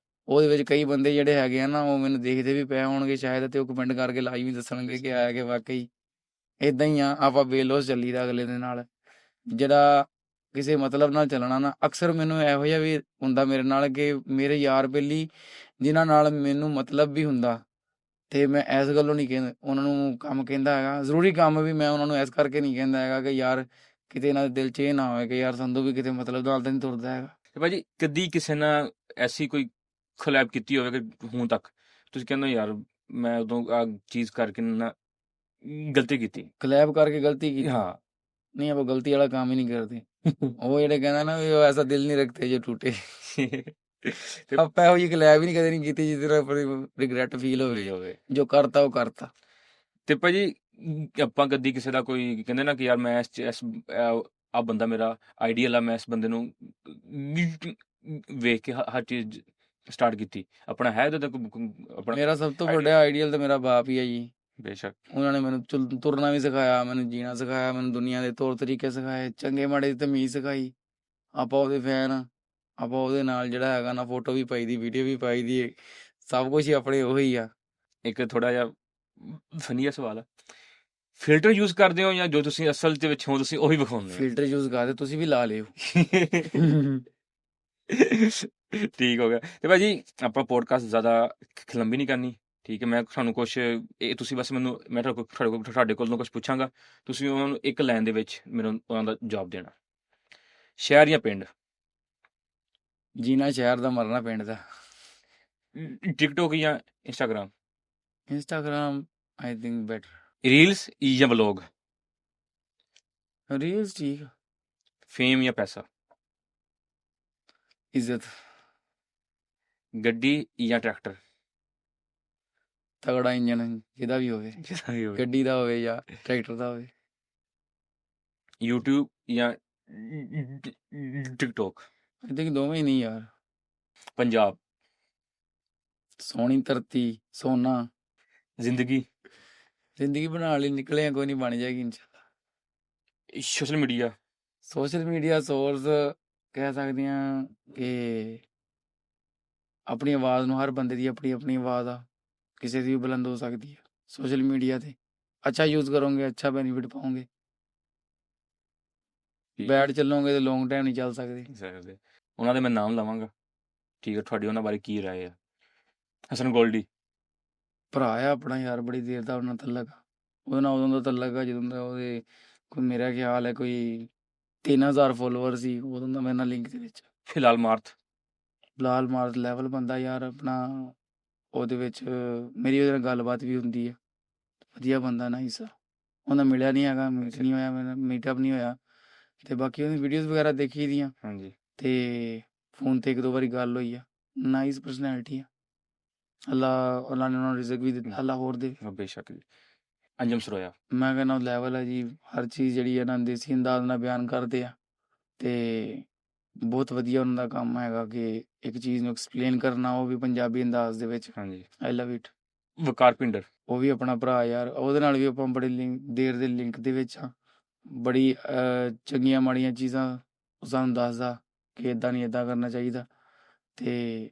ਉਹਦੇ ਵਿੱਚ ਕਈ ਬੰਦੇ ਜਿਹੜੇ ਹੈਗੇ ਆ ਨਾ, ਉਹ ਮੈਨੂੰ ਦੇਖਦੇ ਵੀ ਪਏ ਹੋਣਗੇ ਸ਼ਾਇਦ, ਤੇ ਉਹ ਕਮੈਂਟ ਕਰਕੇ ਲਾਈਵ ਵੀ ਦੱਸਣਗੇ ਕਿ ਆਇਆ ਕਿ ਵਾਕਈ ਇਦਾਂ ਹੀ ਆ। ਆਪਾਂ ਬੇਲੋਸ ਚੱਲੀਦਾ ਅਗਲੇ ਦੇ ਨਾਲ, ਜਿਹੜਾ ਕਿਸੇ ਮਤਲਬ ਨਾਲ ਚੱਲਣਾ ਨਾ। ਅਕਸਰ ਮੈਨੂੰ ਇਹੋ ਜਿਹਾ ਵੀ ਹੁੰਦਾ ਮੇਰੇ ਨਾਲ ਕਿ ਮੇਰੇ ਯਾਰ ਬੇਲੀ ਜਿਨ੍ਹਾਂ ਨਾਲ ਮੈਨੂੰ ਮਤਲਬ ਵੀ ਹੁੰਦਾ, ਤੇ ਮੈਂ ਇਸ ਗੱਲੋਂ ਨਹੀਂ ਕਹਿੰਦਾ ਉਹਨਾਂ ਨੂੰ ਕੰਮ ਕਹਿੰਦਾ ਹੈਗਾ, ਜ਼ਰੂਰੀ ਕੰਮ ਵੀ ਮੈਂ ਉਹਨਾਂ ਨੂੰ ਇਸ ਕਰਕੇ ਨਹੀਂ ਕਹਿੰਦਾ ਹੈਗਾ ਕਿ ਯਾਰ ਕਿਤੇ ਇਹਨਾਂ ਦੇ ਦਿਲ 'ਚ ਇਹ ਨਾ ਹੋਵੇ ਕਿ ਯਾਰ ਸੰਧੂ ਵੀ ਕਿਤੇ ਮਤਲਬ ਨਾਲ ਤਾਂ ਨਹੀਂ ਤੁਰਦਾ ਹੈਗਾ। ਤੇ ਭਾਜੀ ਕਦੀ ਕਿਸੇ ਨਾਲ ਐਸੀ ਕੋਈ ਕੋਲੈਬ ਕੀਤੀ ਹੋਵੇ ਕਿ ਹੁਣ ਤੱਕ ਤੁਸੀਂ ਕਹਿੰਦੇ ਹੋ ਯਾਰ ਮੈਂ ਉਦੋਂ ਆ ਚੀਜ਼ ਕਰਕੇ ਨਾ ਗਲਤੀ ਕੀਤੀ? ਕਲੈਬ ਕਰਕੇ ਗਲਤੀ ਕੀਤੀ? ਹਾਂ। ਨਹੀਂ, ਆਪਾਂ ਗਲਤੀ ਵਾਲਾ ਕੰਮ ਹੀ ਨਹੀਂ ਕਰਦੇ। ਉਹ ਜਿਹੜੇ ਕਹਿੰਦਾ ਨਾ ਵੀ ਉਹ ਐਸਾ ਦਿਲ ਨਹੀਂ ਰੱਖਤੇ ਜੋ ਟੂਟੇ। ਤੇ ਆਪਾਂ ਇਹੋ ਜਿਹੀ ਕਲੈਬ ਹੀ ਨਹੀਂ ਕਦੇ ਨਹੀਂ ਕੀਤੀ ਜਿਹਦੇ ਨਾਲ ਆਪਣੀ ਰਿਗਰੈਟ ਫੀਲ ਹੋਵੇ। ਜੋ ਕਰਤਾ ਉਹ ਕਰਤਾ। ਤੇ ਭਾਜੀ ਆਪਾਂ ਕਦੀ ਕਿਸੇ ਦਾ ਕੋਈ ਕਹਿੰਦੇ ਨਾ ਕਿ ਯਾਰ ਮੈਂ ਇਸ ਆ ਬੰਦਾ ਮੇਰਾ ਆਈਡੀਅਲ ਆ, ਮੈਂ ਇਸ ਬੰਦੇ ਨੂੰ ਵੇਖ ਕੇ ਹਰ ਚੀਜ਼ ਸਟਾਰਟ ਕੀਤੀ, ਆਪਣਾ ਹੈ ਉਹਦਾ ਆਪਣਾ? ਮੇਰਾ ਸਭ ਤੋਂ ਵੱਡਾ ਆਈਡੀਅਲ ਤਾਂ ਮੇਰਾ ਬਾਪ ਹੀ ਹੈ ਜੀ। ਬੇਸ਼ੱਕ ਉਹਨਾਂ ਨੇ ਮੈਨੂੰ ਤੁਰਨਾ ਵੀ ਸਿਖਾਇਆ, ਮੈਨੂੰ ਜੀਣਾ ਸਿਖਾਇਆ, ਮੈਨੂੰ ਦੁਨੀਆ ਦੇ ਤੌਰ ਤਰੀਕੇ ਸਿਖਾਏ, ਚੰਗੇ ਮਾੜੇ ਦੀ ਤਮੀਜ਼ ਸਿਖਾਈ। ਆਪਾਂ ਉਹਦੇ ਫੈਨ ਆ, ਆਪਾਂ ਉਹਦੇ ਨਾਲ ਜਿਹੜਾ ਹੈਗਾ ਨਾ ਫੋਟੋ ਵੀ ਪਾਈ ਦੀ, ਵੀਡੀਓ ਵੀ ਪਾਈ ਦੀ, ਸਭ ਕੁਝ ਹੀ ਆਪਣੇ ਉਹੀ ਆ। ਇੱਕ ਥੋੜਾ ਜਿਹਾ ਫਨੀ ਸਵਾਲ ਆ, ਫਿਲਟਰ ਯੂਜ਼ ਕਰਦੇ ਹੋ ਜਾਂ ਜੋ ਤੁਸੀਂ ਅਸਲ ਦੇ ਵਿੱਚ ਹੋ ਤੁਸੀਂ ਉਹੀ ਵਿਖਾਉਂਦੇ ਹੋ? ਫਿਲਟਰ ਯੂਜ਼ ਕਰਦੇ, ਤੁਸੀਂ ਵੀ ਲਾ ਲਿਓ। ਠੀਕ ਹੋ ਗਿਆ। ਤੇ ਭਾਜੀ ਆਪਾਂ ਪੋਡਕਾਸਟ ਜ਼ਿਆਦਾ ਲੰਬੀ ਨਹੀਂ ਕਰਨੀ, ਠੀਕ ਹੈ। ਮੈਂ ਤੁਹਾਨੂੰ ਕੁਛ ਇਹ ਤੁਸੀਂ ਬਸ ਮੈਨੂੰ ਮੈਂ ਤੁਹਾਡੇ ਕੋਲੋਂ ਕੁਛ ਪੁੱਛਾਂਗਾ, ਤੁਸੀਂ ਉਹਨਾਂ ਨੂੰ ਇੱਕ ਲਾਈਨ ਦੇ ਵਿੱਚ ਮੈਨੂੰ ਉਹਨਾਂ ਦਾ ਜਵਾਬ ਦੇਣਾ। ਸ਼ਹਿਰ ਜਾਂ ਪਿੰਡ? ਜੀਣਾ ਸ਼ਹਿਰ ਦਾ, ਮਰਨਾ ਪਿੰਡ ਦਾ। ਟਿਕਟੋਕ ਜਾਂ Instagram? Instagram I think better. Reels ਜਾਂ ਵਲੋਗ? ਰੀਲਸ ਠੀਕ। ਫੇਮ ਜਾਂ ਪੈਸਾ? ਇੱਜ਼ਤ। ਗੱਡੀ ਜਾਂ ਟਰੈਕਟਰ? ਤਗੜਾ ਇੰਜਨ ਜਿਹਦਾ ਵੀ ਹੋਵੇ, ਗੱਡੀ ਦਾ ਹੋਵੇ ਜਾਂ ਟਰੈਕਟਰ ਦਾ ਹੋਵੇ। YouTube ਜਾਂ ਟਿਕਟੋਕ? ਆਈ ਥਿੰਕ ਦੋਵੇਂ ਹੀ ਨਹੀਂ ਯਾਰ। ਪੰਜਾਬ? ਸੋਹਣੀ ਧਰਤੀ, ਸੋਨਾ। ਜ਼ਿੰਦਗੀ? ਜ਼ਿੰਦਗੀ ਬਣਾਉਣ ਲਈ ਨਿਕਲੇ ਆ, ਕੋਈ ਨਹੀਂ ਬਣ ਜਾਏਗੀ ਇਨਸ਼ਾਅੱਲਾ। Social media? Social media source ਕਹਿ ਸਕਦੇ ਹਾਂ ਕਿ ਆਪਣੀ ਆਵਾਜ਼ ਨੂੰ, ਹਰ ਬੰਦੇ ਦੀ ਆਪਣੀ ਆਪਣੀ ਆਵਾਜ਼ ਆ, ਕਿਸੇ ਦੀ ਵੀ ਬੁਲੰਦ ਹੋ ਸਕਦੀ ਹੈ ਸੋਸ਼ਲ ਮੀਡੀਆ ਤੇ। ਅੱਛਾ ਯੂਜ਼ ਕਰੋਗੇ, ਅੱਛਾ ਬੈਨੀਫਿਟ ਪਾਓਗੇ। ਬੈਡ ਚੱਲੋਗੇ ਤੇ ਲੌਂਗ ਟਾਈਮ ਨਹੀਂ ਚੱਲ ਸਕਦੇ। ਉਹਨਾਂ ਦੇ ਮੈਂ ਨਾਮ ਲਵਾਂਗਾ, ਠੀਕ ਹੈ। ਤੁਹਾਡੀ ਉਹਨਾਂ ਬਾਰੇ ਕੀ ਰਾਏ ਆ? ਹਸਨ ਗੋਲਡੀ ਭਰਾ ਆ ਆਪਣਾ ਯਾਰ, ਬੜੀ ਦੇਰ ਦਾ ਉਹਨਾਂ ਤਲਕ ਆ। ਉਹਦੇ ਨਾਲ ਉਦੋਂ ਦਾ ਤਲਕ ਆ ਜਦੋਂ ਦਾ ਉਹਦੇ ਕੋਈ ਮੇਰਾ ਖਿਆਲ ਹੈ ਕੋਈ 3000 ਫੋਲੋਵਰ ਸੀ ਉਦੋਂ ਦਾ ਮੇਰੇ ਨਾਲ ਲਿੰਕ ਦੇ ਵਿੱਚ। ਫਿਲਹਾਲ ਮਾਰਥ? ਫਿਲਹਾਲ ਮਾਰਥ ਲੈਵਲ ਬੰਦਾ ਯਾਰ ਆਪਣਾ, ਉਹਦੇ ਵਿੱਚ ਮੇਰੀ ਉਹਦੇ ਨਾਲ ਗੱਲਬਾਤ ਵੀ ਹੁੰਦੀ ਹੈ, ਵਧੀਆ ਬੰਦਾ, ਨਾਈਸ ਆ। ਉਹਦਾ ਮਿਲਿਆ ਨਹੀਂ ਹੈਗਾ, ਮੀਟ ਨਹੀਂ ਹੋਇਆ, ਮੇਰਾ ਮੀਟਅਪ ਨਹੀਂ ਹੋਇਆ। ਤੇ ਬਾਕੀ ਉਹਦੀ ਵੀਡੀਓਜ਼ ਵਗੈਰਾ ਦੇਖੀ ਦੀਆਂ। ਹਾਂਜੀ। ਤੇ ਫੋਨ ਤੇ 1-2 ਵਾਰੀ ਗੱਲ ਹੋਈ ਆ। ਨਾਈਸ ਪਰਸਨੈਲਿਟੀ ਆ। ਅੱਲਾ ਨੇ ਉਹਨਾਂ ਨੂੰ ਰਿਜ਼ਕ ਵੀ ਦਿੱਤਾ, ਅੱਲਾ ਹੋਰ ਦੇ। ਬੇਸ਼ੱਕ ਜੀ। ਅੰਜਮ ਸਰੋਇਆ? ਮੈਂ ਕਹਿੰਦਾ ਲੈਵਲ ਹੈ ਜੀ, ਹਰ ਚੀਜ਼ ਜਿਹੜੀ ਹੈ ਨਾ ਦੇਸੀ ਅੰਦਾਜ਼ ਨਾਲ ਬਿਆਨ ਕਰਦੇ ਆ, ਤੇ ਬਹੁਤ ਵਧੀਆ ਉਹਨਾਂ ਦਾ ਕੰਮ ਹੈਗਾ ਕਿ ਇੱਕ ਚੀਜ਼ ਨੂੰ ਐਕਸਪਲੇਨ ਕਰਨਾ, ਉਹ ਵੀ ਪੰਜਾਬੀ ਅੰਦਾਜ਼ ਦੇ ਵਿੱਚ। ਹਾਂਜੀ। ਆਈ ਲਵ ਇਟ। ਵਕਾਰ ਪਿੰਡਰ? ਉਹ ਵੀ ਆਪਣਾ ਭਰਾ ਯਾਰ, ਉਹਦੇ ਨਾਲ ਵੀ ਆਪਾਂ ਬੜੇ ਦੇਰ ਦੇ ਲਿੰਕ ਦੇ ਵਿੱਚ ਆ। ਬੜੀ ਚੰਗੀਆਂ ਮਾੜੀਆਂ ਚੀਜ਼ਾਂ ਉਹ ਸਾਨੂੰ ਦੱਸਦਾ ਕਿ ਇੱਦਾਂ ਨਹੀਂ, ਇੱਦਾਂ ਕਰਨਾ ਚਾਹੀਦਾ। ਤੇ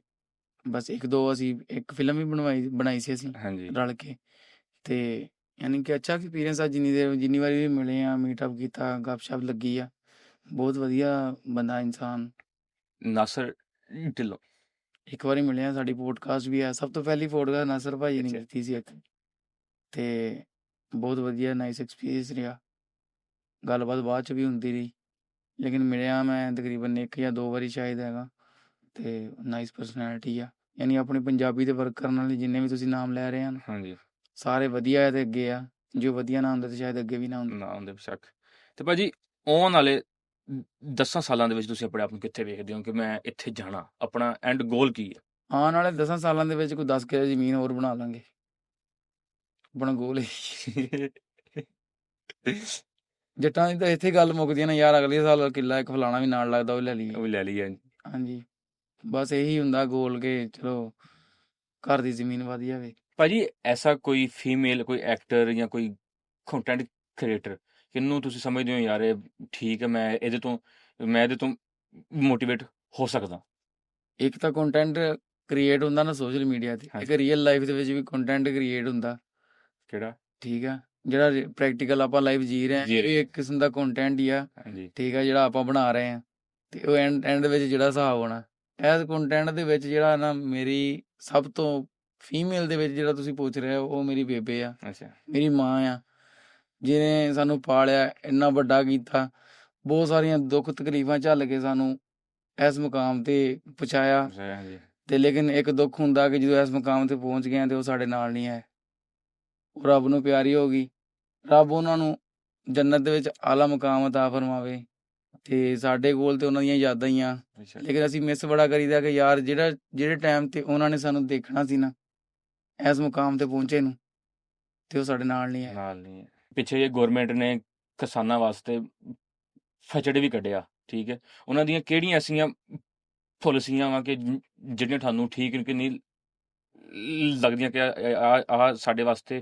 ਬਸ 1-2 ਅਸੀਂ ਇੱਕ ਫਿਲਮ ਵੀ ਬਣਾਈ ਸੀ ਅਸੀਂ ਹਾਂਜੀ। ਰਲ ਕੇ। ਤੇ ਯਾਨੀ ਕਿ ਅੱਛਾ ਐਕਸਪੀਰੀਅੰਸ ਆ, ਜਿੰਨੀ ਵਾਰੀ ਵੀ ਮਿਲੇ ਆ, ਮੀਟਅਪ ਕੀਤਾ, ਗੱਪਸ਼ਪ ਲੱਗੀ ਆ, ਬਹੁਤ ਵਧੀਆ ਬੰਦਾ ਇਨਸਾਨ। ਨਾਸਰ ਢਿੱਲੋਂ। ਇੱਕ ਵਾਰੀ ਮਿਲੇ ਆ, ਸਾਡੀ ਪੋਡਕਾਸਟ ਵੀ ਆ, ਸਭ ਤੋਂ ਪਹਿਲੀ ਪੋਡਕਾਸਟ ਨਾਸਰ ਭਾਜੀ ਨੇ ਅੱਛਾ। ਕੀਤੀ ਸੀ ਇੱਕ, ਤੇ ਬਹੁਤ ਵਧੀਆ ਨਾਈਸ ਐਕਸਪੀਰੀਅੰਸ ਰਿਹਾ। ਗੱਲਬਾਤ ਬਾਅਦ 'ਚ ਵੀ ਹੁੰਦੀ ਰਹੀ, ਲੇਕਿਨ ਮਿਲਿਆ ਮੈਂ ਤਕਰੀਬਨ 1 ਜਾਂ 2 ਵਾਰੀ ਸ਼ਾਇਦ ਹੈਗਾ, ਤੇ ਨਾਈਸ ਪਰਸਨੈਲਿਟੀ ਆ। ਯਾਨੀ ਆਪਣੇ ਪੰਜਾਬੀ ਦੇ ਵਰਕ ਕਰਨ ਵਾਲੇ ਜਿੰਨੇ ਵੀ ਤੁਸੀਂ ਨਾਮ ਲੈ ਰਹੇ ਹਨ, ਹਾਂਜੀ। ਸਾਰੇ ਵਧੀਆ ਆ ਤੇ ਅੱਗੇ ਆ। ਜੋ ਵਧੀਆ ਨਾ ਹੁੰਦੇ ਤੇ ਸ਼ਾਇਦ ਅੱਗੇ ਵੀ ਨਾ ਹੁੰਦੇ। ਨਾ ਹੁੰਦੇ ਬੇਸ਼ੱਕ। ਤੇ ਭਾਜੀ ਆਉਣ ਵਾਲੇ 10 ਸਾਲਾਂ ਦੇ ਵਿੱਚ ਤੁਸੀਂ ਆਪਣੇ ਆਪ ਨੂੰ ਕਿੱਥੇ ਵੇਖਦੇ ਹੋ ਕਿ ਮੈਂ ਇੱਥੇ ਜਾਣਾ, ਆਪਣਾ ਐਂਡ ਗੋਲ ਕੀ ਹੈ? ਆਉਣ ਵਾਲੇ 10 ਸਾਲਾਂ ਦੇ ਵਿੱਚ ਕੋਈ 10 ਕਿੱਲੇ ਜ਼ਮੀਨ ਹੋਰ ਬਣਾ ਲਾਂਗੇ, ਆਪਣਾ ਗੋਲ ਹੈ। ਜੱਟਾਂ ਦੀ ਤਾਂ ਇੱਥੇ ਗੱਲ ਮੁੱਕਦੀ ਹੈ ਨਾ ਯਾਰ, ਅਗਲੇ ਸਾਲ ਕਿੱਲਾ ਇੱਕ ਫਲਾਣਾ ਵੀ ਨਾਲ ਲੱਗਦਾ, ਉਹ ਲੈ ਲਈਏ। ਉਹ ਵੀ ਲੈ ਲਈਏ। ਹਾਂਜੀ, ਬਸ ਇਹੀ ਹੁੰਦਾ ਗੋਲ ਕਿ ਚਲੋ ਘਰ ਦੀ ਜ਼ਮੀਨ ਵਧ ਜਾਵੇ। ਭਾਜੀ ਐਸਾ ਕੋਈ ਫੀਮੇਲ ਕੋਈ ਐਕਟਰ ਜਾਂ ਕੋਈ ਕੰਟੈਂਟ ਕ੍ਰੀਏਟਰ ਜਿਹਨੂੰ ਤੁਸੀਂ ਸਮਝਦੇ ਹੋ ਯਾਰ ਇਹ ਠੀਕ ਹੈ, ਮੈਂ ਇਹਦੇ ਤੋਂ ਮੋਟੀਵੇਟ ਹੋ ਸਕਦਾ? ਇੱਕ ਤਾਂ ਕੰਟੈਂਟ ਕ੍ਰੀਏਟ ਹੁੰਦਾ ਨਾ ਸੋਸ਼ਲ ਮੀਡੀਆ ਤੇ, ਇੱਕ ਹਾਂਜੀ। ਰੀਅਲ ਲਾਈਫ ਦੇ ਵਿੱਚ ਵੀ ਕੰਟੈਂਟ ਕ੍ਰੀਏਟ ਹੁੰਦਾ। ਕਿਹੜਾ? ਠੀਕ ਆ, ਜਿਹੜਾ ਪ੍ਰੈਕਟੀਕਲ ਆਪਾਂ ਲਾਈਫ ਜੀ ਰਹੇ ਹਾਂ, ਜੀ ਇਹ ਰਹੇ ਵੀ ਇੱਕ ਕਿਸਮ ਦਾ ਕੰਟੈਂਟ ਹੀ ਆ। ਹਾਂਜੀ। ਠੀਕ ਆ, ਜਿਹੜਾ ਆਪਾਂ ਬਣਾ ਰਹੇ ਹਾਂ, ਤੇ ਉਹ ਐਂਡ ਵਿੱਚ ਜਿਹੜਾ ਹਿਸਾਬ ਹੋਣਾ ਇਸ ਕੰਟੈਂਟ ਦੇ ਵਿੱਚ ਜਿਹੜਾ ਨਾ, ਮੇਰੀ ਸਭ ਤੋਂ ਫੀਮੇਲ ਦੇ ਵਿੱਚ ਜਿਹੜਾ ਤੁਸੀਂ ਪੁੱਛ ਰਹੇ ਹੋ, ਉਹ ਮੇਰੀ ਬੇਬੇ ਆ, ਅੱਛਾ। ਮੇਰੀ ਮਾਂ ਆ, ਜਿਹਨੇ ਸਾਨੂੰ ਪਾਲਿਆ, ਇੰਨਾ ਵੱਡਾ ਕੀਤਾ, ਬਹੁਤ ਸਾਰੀਆਂ ਦੁੱਖ ਤਕਲੀਫਾਂ ਝੱਲ ਕੇ ਸਾਨੂੰ ਇਸ ਮੁਕਾਮ ਤੇ ਪਹੁੰਚਾਇਆ। ਹਾਂਜੀ। ਤੇ ਲੇਕਿਨ ਇੱਕ ਦੁੱਖ ਹੁੰਦਾ ਕਿ ਜਦੋਂ ਇਸ ਮੁਕਾਮ ਤੇ ਪਹੁੰਚ ਗਏ ਤੇ ਉਹ ਸਾਡੇ ਨਾਲ ਨਹੀਂ ਹੈ, ਉਹ ਰੱਬ ਨੂੰ ਪਿਆਰੀ ਹੋ ਗਈ। ਰੱਬ ਉਹਨਾਂ ਨੂੰ ਜੰਨਤ ਦੇ ਵਿੱਚ ਆਲਾ ਮੁਕਾਮ ਅਤਾ ਫਰਮਾਵੇ, ਤੇ ਸਾਡੇ ਕੋਲ ਤੇ ਉਹਨਾਂ ਦੀਆਂ ਯਾਦਾਂ ਹੀ ਆ। ਅੱਛਾ। ਲੇਕਿਨ ਅਸੀਂ ਮਿਸ ਬੜਾ ਕਰੀਦਾ ਕਿ ਯਾਰ ਜਿਹੜੇ ਟਾਈਮ ਤੇ ਉਹਨਾਂ ਨੇ ਸਾਨੂੰ ਦੇਖਣਾ ਸੀ ਨਾ, ਇਸ ਮੁਕਾਮ ਤੇ ਪਹੁੰਚੇ ਨੂੰ, ਤੇ ਉਹ ਸਾਡੇ ਨਾਲ ਨਹੀਂ ਹੈ। ਨਾਲ ਨਹੀਂ ਹੈ। ਪਿੱਛੇ ਜੇ ਗਵਰਨਮੈਂਟ ਨੇ ਕਿਸਾਨਾਂ ਵਾਸਤੇ ਫਚੜੇ ਵੀ ਕੱਢਿਆ, ਠੀਕ ਹੈ, ਉਹਨਾਂ ਦੀਆਂ ਕਿਹੜੀਆਂ ਐਸੀਆਂ ਪਾਲਿਸੀਆਂ ਵਾ ਕਿ ਜਿਹੜੀਆਂ ਤੁਹਾਨੂੰ ਠੀਕ ਕਿ ਨਹੀਂ ਲੱਗਦੀਆਂ ਕਿ ਆ ਸਾਡੇ ਵਾਸਤੇ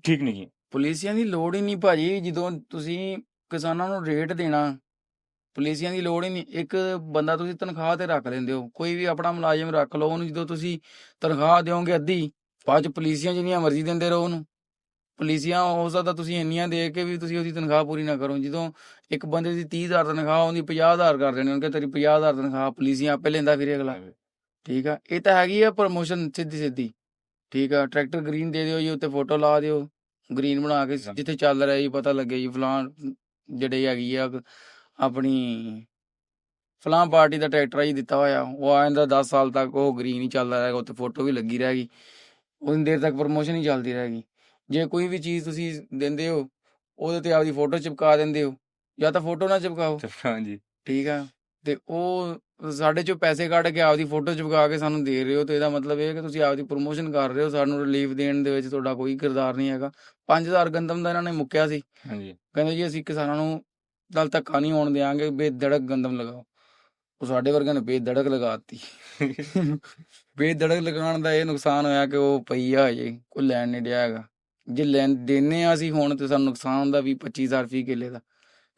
ਠੀਕ ਨਹੀਂ ਹੈ? ਪੁਲਿਸੀਆਂ ਦੀ ਲੋੜ ਹੀ ਨਹੀਂ ਭਾਜੀ, ਜਦੋਂ ਤੁਸੀਂ ਕਿਸਾਨਾਂ ਨੂੰ ਰੇਟ ਦੇਣਾ, ਪੁਲਿਸੀਆਂ ਦੀ ਲੋੜ ਹੀ ਨਹੀਂ। ਇੱਕ ਬੰਦਾ ਤੁਸੀਂ ਤਨਖਾਹ ਤੇ ਰੱਖ ਲੈਂਦੇ ਹੋ, ਕੋਈ ਵੀ ਆਪਣਾ ਮੁਲਾਜ਼ਮ ਰੱਖ ਲਓ, ਉਹਨੂੰ ਜਦੋਂ ਤੁਸੀਂ ਤਨਖਾਹ ਦਿਓਗੇ ਅੱਧੀ, ਬਾਅਦ 'ਚ ਪੁਲਿਸੀਆਂ ਜਿੰਨੀਆਂ ਮਰਜ਼ੀ ਦਿੰਦੇ ਰਹੋ ਉਹਨੂੰ। ਪੁਲਿਸੀਆਂ ਹੋ ਸਕਦਾ ਤੁਸੀਂ ਇੰਨੀਆਂ ਦੇ ਕੇ ਵੀ ਤੁਸੀਂ ਉਹਦੀ ਤਨਖਾਹ ਪੂਰੀ ਨਾ ਕਰੋ। ਜਦੋਂ ਇੱਕ ਬੰਦੇ ਦੀ 30,000 ਤਨਖਾਹ ਉਹਦੀ 50,000 ਕਰ ਦੇਣੀ, ਉਹਨੇ ਤੇਰੀ 50,000 ਤਨਖਾਹ, ਪੁਲਿਸੀਆਂ ਆਪੇ ਲੈਂਦਾ ਫਿਰੇ ਅਗਲਾ। ਠੀਕ ਆ, ਇਹ ਤਾਂ ਹੈਗੀ ਆ ਪ੍ਰਮੋਸ਼ਨ ਸਿੱਧੀ। ਠੀਕ ਆ, ਟਰੈਕਟਰ ਗ੍ਰੀਨ ਦੇ ਦਿਓ ਜੀ, ਉੱਤੇ ਫੋਟੋ ਲਾ ਦਿਓ, ਗ੍ਰੀਨ ਬਣਾ ਕੇ ਜਿੱਥੇ ਚੱਲ ਰਿਹਾ ਜੀ ਪਤਾ ਲੱਗੇ ਜੀ ਫਲਾਂ ਜਿਹੜੇ ਹੈਗੀ ਆ ਆਪਣੀ ਫਲਾਂ ਪਾਰਟੀ ਦਾ ਟਰੈਕਟਰ ਹੀ ਦਿੱਤਾ ਹੋਇਆ, ਉਹ ਆ ਜਾਂਦਾ 10 ਸਾਲ ਤੱਕ ਉਹ ਗ੍ਰੀਨ ਹੀ ਚੱਲਦਾ ਰਹੇਗਾ, ਉੱਤੇ ਫੋਟੋ ਵੀ ਲੱਗੀ ਰਹੇਗੀ, ਉਨੀ ਦੇਰ ਤੱਕ ਪ੍ਰਮੋਸ਼ਨ ਹੀ ਚੱਲਦੀ ਰਹੇਗੀ। ਜੇ ਕੋਈ ਵੀ ਚੀਜ਼ ਤੁਸੀਂ ਦਿੰਦੇ ਹੋ, ਉਹਦੇ ਤੇ ਆਪਦੀ ਫੋਟੋ ਚਿਪਕਾ ਦਿੰਦੇ ਹੋ, ਜਾਂ ਤਾਂ ਫੋਟੋ ਨਾ ਚਿਪਕਾਓ। ਹਾਂਜੀ। ਠੀਕ ਆ, ਤੇ ਉਹ ਸਾਡੇ ਚੋਂ ਪੈਸੇ ਕੱਢ ਕੇ ਆਪਦੀ ਫੋਟੋ ਚਿਪਕਾ ਕੇ ਸਾਨੂੰ ਦੇ ਰਹੇ ਹੋ, ਤੇ ਇਹਦਾ ਮਤਲਬ ਇਹ ਕਿ ਤੁਸੀਂ ਆਪਦੀ ਪ੍ਰਮੋਸ਼ਨ ਕਰ ਰਹੇ ਹੋ, ਸਾਨੂੰ ਰਿਲੀਫ ਦੇਣ ਦੇ ਵਿੱਚ ਤੁਹਾਡਾ ਕੋਈ ਕਿਰਦਾਰ ਨਹੀਂ ਹੈਗਾ। 5,000 ਗੰਦਮ ਦਾ ਇਹਨਾਂ ਨੇ ਮੁੱਕਿਆ ਸੀ, ਹਾਂਜੀ। ਕਹਿੰਦੇ ਜੀ ਅਸੀਂ ਕਿਸਾਨਾਂ ਨੂੰ ਨਾਲ ਧੱਕਾ ਨਹੀਂ ਹੋਣ ਦਿਆਂਗੇ, ਬੇਧੜਕ ਗੰਦਮ ਲਗਾਓ। ਉਹ ਸਾਡੇ ਵਰਗਿਆਂ ਨੇ ਬੇਧੜਕ ਲਗਾਤੀ। ਬੇਧੜਕ ਲਗਾਉਣ ਦਾ ਇਹ ਨੁਕਸਾਨ ਹੋਇਆ ਕਿ ਉਹ ਪਈ ਆ ਹਜੇ, ਕੋਈ ਲੈਣ ਨਹੀਂ ਡਿਆ ਹੈਗਾ। ਜੇ ਦਿੰਦੇ ਆ ਅਸੀਂ ਹੁਣ ਤੇ ਸਾਨੂੰ ਨੁਕਸਾਨ ਹੁੰਦਾ 20-25,000 ਫੀ ਕਿੱਲੇ ਦਾ।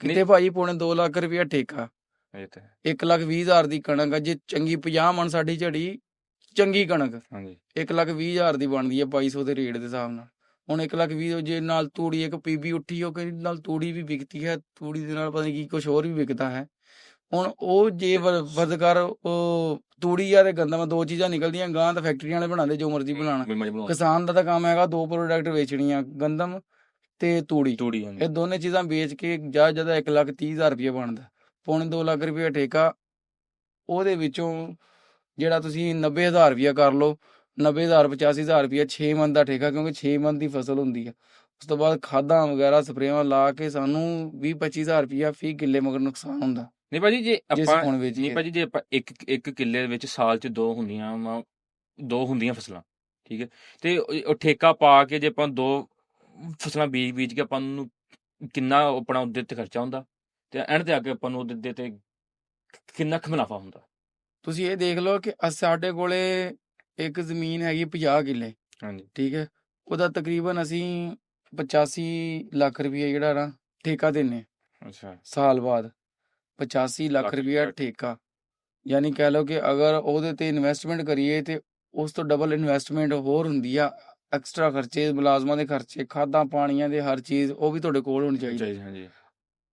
ਕਿਤੇ ਭਾਜੀ ਪੌਣੇ 2 ਲੱਖ ਰੁਪਇਆ ਠੇਕਾ, 1,20,000 ਦੀ ਕਣਕ ਆ, ਜੇ ਚੰਗੀ 50 ਮਣ ਸਾਡੀ ਝੜੀ ਚੰਗੀ ਕਣਕ 1,20,000 ਦੀ ਬਣਦੀ ਹੈ 2,200 ਦੇ ਰੇਟ ਦੇ ਹਿਸਾਬ ਨਾਲ। ਹੁਣ 1,20,000 ਜੇ ਨਾਲ ਤੂੜੀ ਇੱਕ ਪੀਬੀ ਉੱਠੀ, ਉਹ ਕਹਿੰਦੀ ਨਾਲ ਤੂੜੀ ਵੀ ਵਿਕਦੀ ਹੈ, ਤੂੜੀ ਦੇ ਨਾਲ ਪਤਾ ਨਹੀਂ ਕੀ ਕੁਛ ਹੋਰ ਵੀ ਵਿਕਦਾ ਹੈ। ਹੁਣ ਉਹ ਜੇ ਵਰਦਕਾਰ ਉਹ ਤੂੜੀ ਆ ਤੇ ਗੰਦਮ, ਦੋ ਚੀਜ਼ਾਂ ਨਿਕਲਦੀਆਂ, ਗਾਂ ਤਾਂ ਫੈਕਟਰੀਆਂ ਵਾਲੇ ਬਣਾਉਂਦੇ ਜੋ ਮਰਜ਼ੀ ਬਣਾਉਣਾ। ਕਿਸਾਨ ਦਾ ਤਾਂ ਕੰਮ ਹੈਗਾ 2 ਪ੍ਰੋਡਕਟ ਵੇਚਣੀਆਂ, ਗੰਦਮ ਤੇ ਤੂੜੀ। ਇਹ ਦੋਨੇ ਚੀਜ਼ਾਂ ਵੇਚ ਕੇ ਜ਼ਿਆਦਾ 1,30,000 ਰੁਪਇਆ ਬਣਦਾ, ਪੌਣੇ 2 ਲੱਖ ਰੁਪਇਆ ਠੇਕਾ। ਉਹਦੇ ਵਿੱਚੋਂ ਜਿਹੜਾ ਤੁਸੀਂ 90,000 ਰੁਪਇਆ ਕਰ ਲਓ, 90,000 85,000 ਰੁਪਇਆ 6 ਮੰਥ ਦਾ ਠੇਕਾ, ਕਿਉਂਕਿ 6 ਮੰਥ ਦੀ ਫਸਲ ਹੁੰਦੀ ਹੈ। ਉਸ ਤੋਂ ਬਾਅਦ ਖਾਦਾਂ ਵਗੈਰਾ ਸਪਰੇਆਂ ਲਾ ਕੇ ਸਾਨੂੰ 20-25,000 ਰੁਪਇਆ ਫੀ ਕਿੱਲੇ ਮਗਰ ਨੁਕਸਾਨ ਹੁੰਦਾ। ਨਹੀਂ ਭਾਜੀ ਜੇ ਆਪਾਂ ਇੱਕ ਕਿੱਲੇ ਦੇ ਵਿੱਚ ਸਾਲ 'ਚ ਦੋ ਹੁੰਦੀਆਂ ਫਸਲਾਂ, ਠੀਕ ਹੈ, ਤੇ ਉਹ ਠੇਕਾ ਪਾ ਕੇ ਜੇ ਆਪਾਂ 2 ਫਸਲਾਂ ਬੀਜ ਕੇ ਆਪਾਂ ਨੂੰ ਕਿੰਨਾ ਆਪਣਾ ਉਹਦੇ ਤੇ ਖਰਚਾ ਹੁੰਦਾ, ਤੇ ਐਂਡ ਤੇ ਆ ਕੇ ਆਪਾਂ ਨੂੰ ਉਹਦੇ ਤੇ ਕਿੰਨਾ ਕੁ ਮੁਨਾਫਾ ਹੁੰਦਾ? ਤੁਸੀਂ ਇਹ ਦੇਖ ਲਓ ਕਿ ਸਾਡੇ ਕੋਲੇ ਇੱਕ ਜ਼ਮੀਨ ਹੈਗੀ 50 ਕਿੱਲੇ। ਹਾਂਜੀ। ਠੀਕ ਹੈ, ਉਹਦਾ ਤਕਰੀਬਨ ਅਸੀਂ 85 ਲੱਖ ਰੁਪਇਆ ਜਿਹੜਾ ਨਾ ਠੇਕਾ ਦਿੰਦੇ। ਅੱਛਾ। ਸਾਲ ਬਾਅਦ 85 ਲੱਖ ਰੁਪਇਆ ਠੇਕਾ, ਯਾਨੀ ਕਹਿ ਲਓ ਕਿ ਅਗਰ ਉਹਦੇ ਤੇ ਇਨਵੈਸਟਮੈਂਟ ਕਰੀਏ ਤੇ ਉਸ ਤੋਂ ਡਬਲ ਇਨਵੈਸਟਮੈਂਟ ਹੋਰ ਹੁੰਦੀ ਆ ਐਕਸਟਰਾ ਖਰਚੇ, ਮੁਲਾਜ਼ਮਾਂ ਦੇ ਖਰਚੇ, ਖਾਦਾਂ ਪਾਣੀਆਂ ਦੇ ਹਰ ਚੀਜ਼ ਉਹ ਵੀ ਤੁਹਾਡੇ ਕੋਲ ਹੋਣੀ ਚਾਹੀਦੀ। ਚਾਹੀਦੀ ਹਾਂਜੀ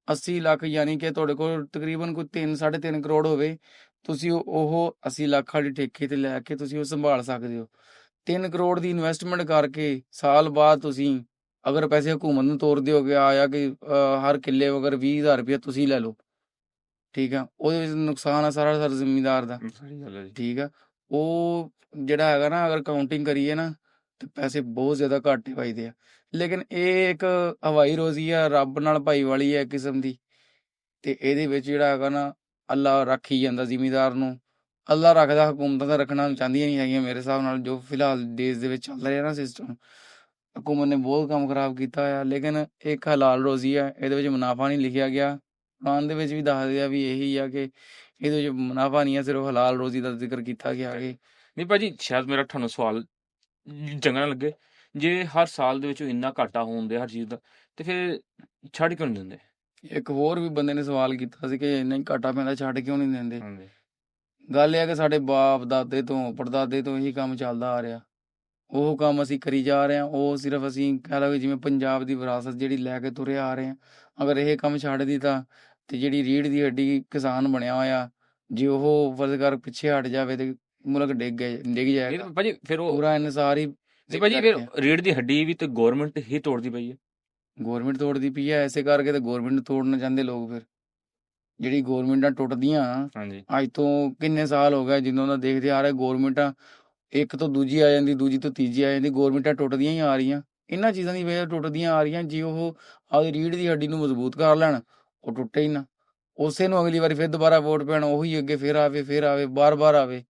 80 ਲੱਖ ਯਾਨੀ ਕਿ ਤੁਹਾਡੇ ਕੋਲ ਤਕਰੀਬਨ ਕੋਈ 3 3.5 ਕਰੋੜ ਹੋਵੇ, ਤੁਸੀਂ ਉਹ 80 ਲੱਖ ਵਾਲੀ ਠੇਕੇ ਤੇ ਲੈ ਕੇ ਤੁਸੀਂ ਉਹ ਸੰਭਾਲ ਸਕਦੇ ਹੋ। 3 ਕਰੋੜ ਦੀ ਇਨਵੈਸਟਮੈਂਟ ਕਰਕੇ ਸਾਲ ਬਾਅਦ ਤੁਸੀਂ ਅਗਰ ਪੈਸੇ ਹਕੂਮਤ ਨੂੰ ਤੋਰ ਦਿਓਗੇ, ਆਇਆ ਕਿ ਹਰ ਕਿੱਲੇ ਅਗਰ 20,000 ਰੁਪਇਆ ਤੁਸੀਂ ਲੈ ਲਓ, ਠੀਕ ਆ, ਉਹਦੇ ਵਿੱਚ ਨੁਕਸਾਨ ਆ ਸਾਰਾ ਜ਼ਿਮੀਂਦਾਰ ਦਾ, ਸਹੀ ਗੱਲ ਹੈ ਜੀ ਠੀਕ ਆ। ਉਹ ਜਿਹੜਾ ਹੈਗਾ ਨਾ, ਅਗਰ ਕਾਊਂਟਿੰਗ ਕਰੀਏ ਨਾ, ਤੇ ਪੈਸੇ ਬਹੁਤ ਜ਼ਿਆਦਾ ਘੱਟ ਹੀ ਪਾਈਦੇ ਆ। ਲੇਕਿਨ ਇਹ ਇੱਕ ਹਵਾਈ ਰੋਜ਼ੀ ਆ, ਰੱਬ ਨਾਲ ਭਾਈਵਾਲੀ ਹੈ ਇੱਕ ਕਿਸਮ ਦੀ, ਤੇ ਇਹਦੇ ਵਿੱਚ ਜਿਹੜਾ ਹੈਗਾ ਨਾ, ਅੱਲਾ ਰੱਖ ਹੀ ਜਾਂਦਾ ਜ਼ਿਮੀਂਦਾਰ ਨੂੰ। ਅੱਲਾ ਰੱਖਦਾ, ਹਕੂਮਤਾਂ ਤਾਂ ਰੱਖਣਾ ਚਾਹੁੰਦੀਆਂ ਨਹੀਂ ਹੈਗੀਆਂ ਮੇਰੇ ਹਿਸਾਬ ਨਾਲ, ਜੋ ਫਿਲਹਾਲ ਦੇਸ਼ ਦੇ ਵਿੱਚ ਚੱਲ ਰਿਹਾ ਨਾ ਸਿਸਟਮ। ਹਕੂਮਤ ਨੇ ਬਹੁਤ ਕੰਮ ਖਰਾਬ ਕੀਤਾ ਹੋਇਆ, ਲੇਕਿਨ ਇੱਕ ਹਲਾਲ ਰੋਜ਼ੀ ਆ, ਇਹਦੇ ਵਿੱਚ ਮੁਨਾਫਾ ਨਹੀਂ ਲਿਖਿਆ ਗਿਆ। ਕੁਰਾਨ ਦੇ ਵਿੱਚ ਵੀ ਦੱਸਦੇ ਆ ਵੀ ਇਹੀ ਆ ਕਿ ਇਹਦੇ ਵਿੱਚ ਮੁਨਾਫਾ ਨਹੀਂ ਆ, ਸਿਰਫ ਹਲਾਲ ਰੋਜ਼ੀ ਦਾ ਜ਼ਿਕਰ ਕੀਤਾ ਗਿਆ ਕਿ ਨਹੀਂ ਭਾਜੀ ਸ਼ਾਇਦ ਮੇਰਾ ਤੁਹਾਨੂੰ ਸਵਾਲ ਚੰਗਾ ਨਾ ਲੱਗੇ, ਜੇ ਹਰ ਸਾਲ ਦੇ ਵਿੱਚ ਇੰਨਾ ਘਾਟਾ ਹੋਣ ਦੇ ਹਰ ਚੀਜ਼ ਦਾ, ਤੇ ਫਿਰ ਛੱਡ ਕਿਉਂ ਨਹੀਂ ਦਿੰਦੇ? ਇੱਕ ਹੋਰ ਵੀ ਬੰਦੇ ਨੇ ਸਵਾਲ ਕੀਤਾ ਸੀ ਕਿ ਇੰਨਾ ਹੀ ਘਾਟਾ ਪੈਂਦਾ, ਛੱਡ ਕਿਉਂ ਨਹੀਂ ਦਿੰਦੇ। ਹਾਂਜੀ ਗੱਲ ਇਹ ਹੈ ਕਿ ਸਾਡੇ ਬਾਪ ਦਾਦੇ ਤੋਂ ਪੜਦਾਦੇ ਤੋਂ ਇਹੀ ਕੰਮ ਚੱਲਦਾ ਆ ਰਿਹਾ, ਉਹ ਕੰਮ ਅਸੀਂ ਕਰੀ ਜਾ ਰਹੇ ਹਾਂ। ਉਹ ਸਿਰਫ ਅਸੀਂ ਕਹਿ ਲਓ ਕਿ ਜਿਵੇਂ ਪੰਜਾਬ ਦੀ ਵਿਰਾਸਤ ਜਿਹੜੀ ਲੈ ਕੇ ਤੁਰੇ ਆ ਰਹੇ ਹਾਂ, ਅਗਰ ਇਹ ਕੰਮ ਛੱਡ ਦਿੱਤਾ ਤੇ ਜਿਹੜੀ ਰੀੜ੍ਹ ਦੀ ਹੱਡੀ ਕਿਸਾਨ ਬਣਿਆ ਹੋਇਆ, ਜੇ ਉਹ ਫਰਜ਼ ਕਰ ਪਿੱਛੇ ਹਟ ਜਾਵੇ ਤੇ ਮੁਲਕ ਡਿੱਗ ਨਹੀਂ ਜਾਏਗਾ। ਤਾਂ ਭਾਜੀ ਫਿਰ ਉਹ ਪੂਰਾ ਇਨਸਾਰ ਹੀ ਨਹੀਂ ਭਾਜੀ ਫਿਰ ਰੀੜ ਦੀ ਹੱਡੀ ਵੀ ਤੇ ਗਵਰਨਮੈਂਟ ਹੀ ਤੋੜਦੀ ਪਈ ਹੈ। ਗੌਰਮੈਂਟ ਤੋੜਦੀ ਪਈ ਹੈ, ਐਸੇ ਕਰਕੇ ਤੇ ਗੌਰਮੈਂਟ ਨੂੰ ਤੋੜਨਾ ਚਾਹੁੰਦੇ ਲੋਕ। ਫਿਰ ਜਿਹੜੀ ਗੌਰਮੈਂਟਾਂ ਟੁੱਟਦੀਆਂ ਹਾਂਜੀ ਅੱਜ ਤੋਂ ਕਿੰਨੇ ਸਾਲ ਹੋ ਗਏ ਜਦੋਂ ਦਾ ਦੇਖਦੇ ਆ ਰਹੇ, ਗੌਰਮੈਂਟਾਂ ਇੱਕ ਤੋਂ ਦੂਜੀ ਆ ਜਾਂਦੀ, ਦੂਜੀ ਤੋਂ ਤੀਜੀ ਆ ਜਾਂਦੀ, ਗੌਰਮੈਂਟਾਂ ਟੁੱਟਦੀਆਂ ਹੀ ਆ ਰਹੀਆਂ। ਇਹਨਾਂ ਚੀਜ਼ਾਂ ਦੀ ਵਜ੍ਹਾ ਟੁੱਟਦੀਆਂ ਆ ਰਹੀਆਂ। ਜੇ ਉਹ ਆਪਦੀ ਰੀੜ੍ਹ ਦੀ ਹੱਡੀ ਨੂੰ ਮਜ਼ਬੂਤ ਕਰ ਲੈਣ, ਉਹ ਟੁੱਟੇ ਹੀ ਨਾ, ਉਸੇ ਨੂੰ ਅਗਲੀ ਵਾਰੀ ਫਿਰ ਦੁਬਾਰਾ ਵੋਟ ਪੈਣ, ਉਹੀ ਅੱਗੇ ਫਿਰ ਆਵੇ ਬਾਰ-ਬਾਰ ਆਵੇ।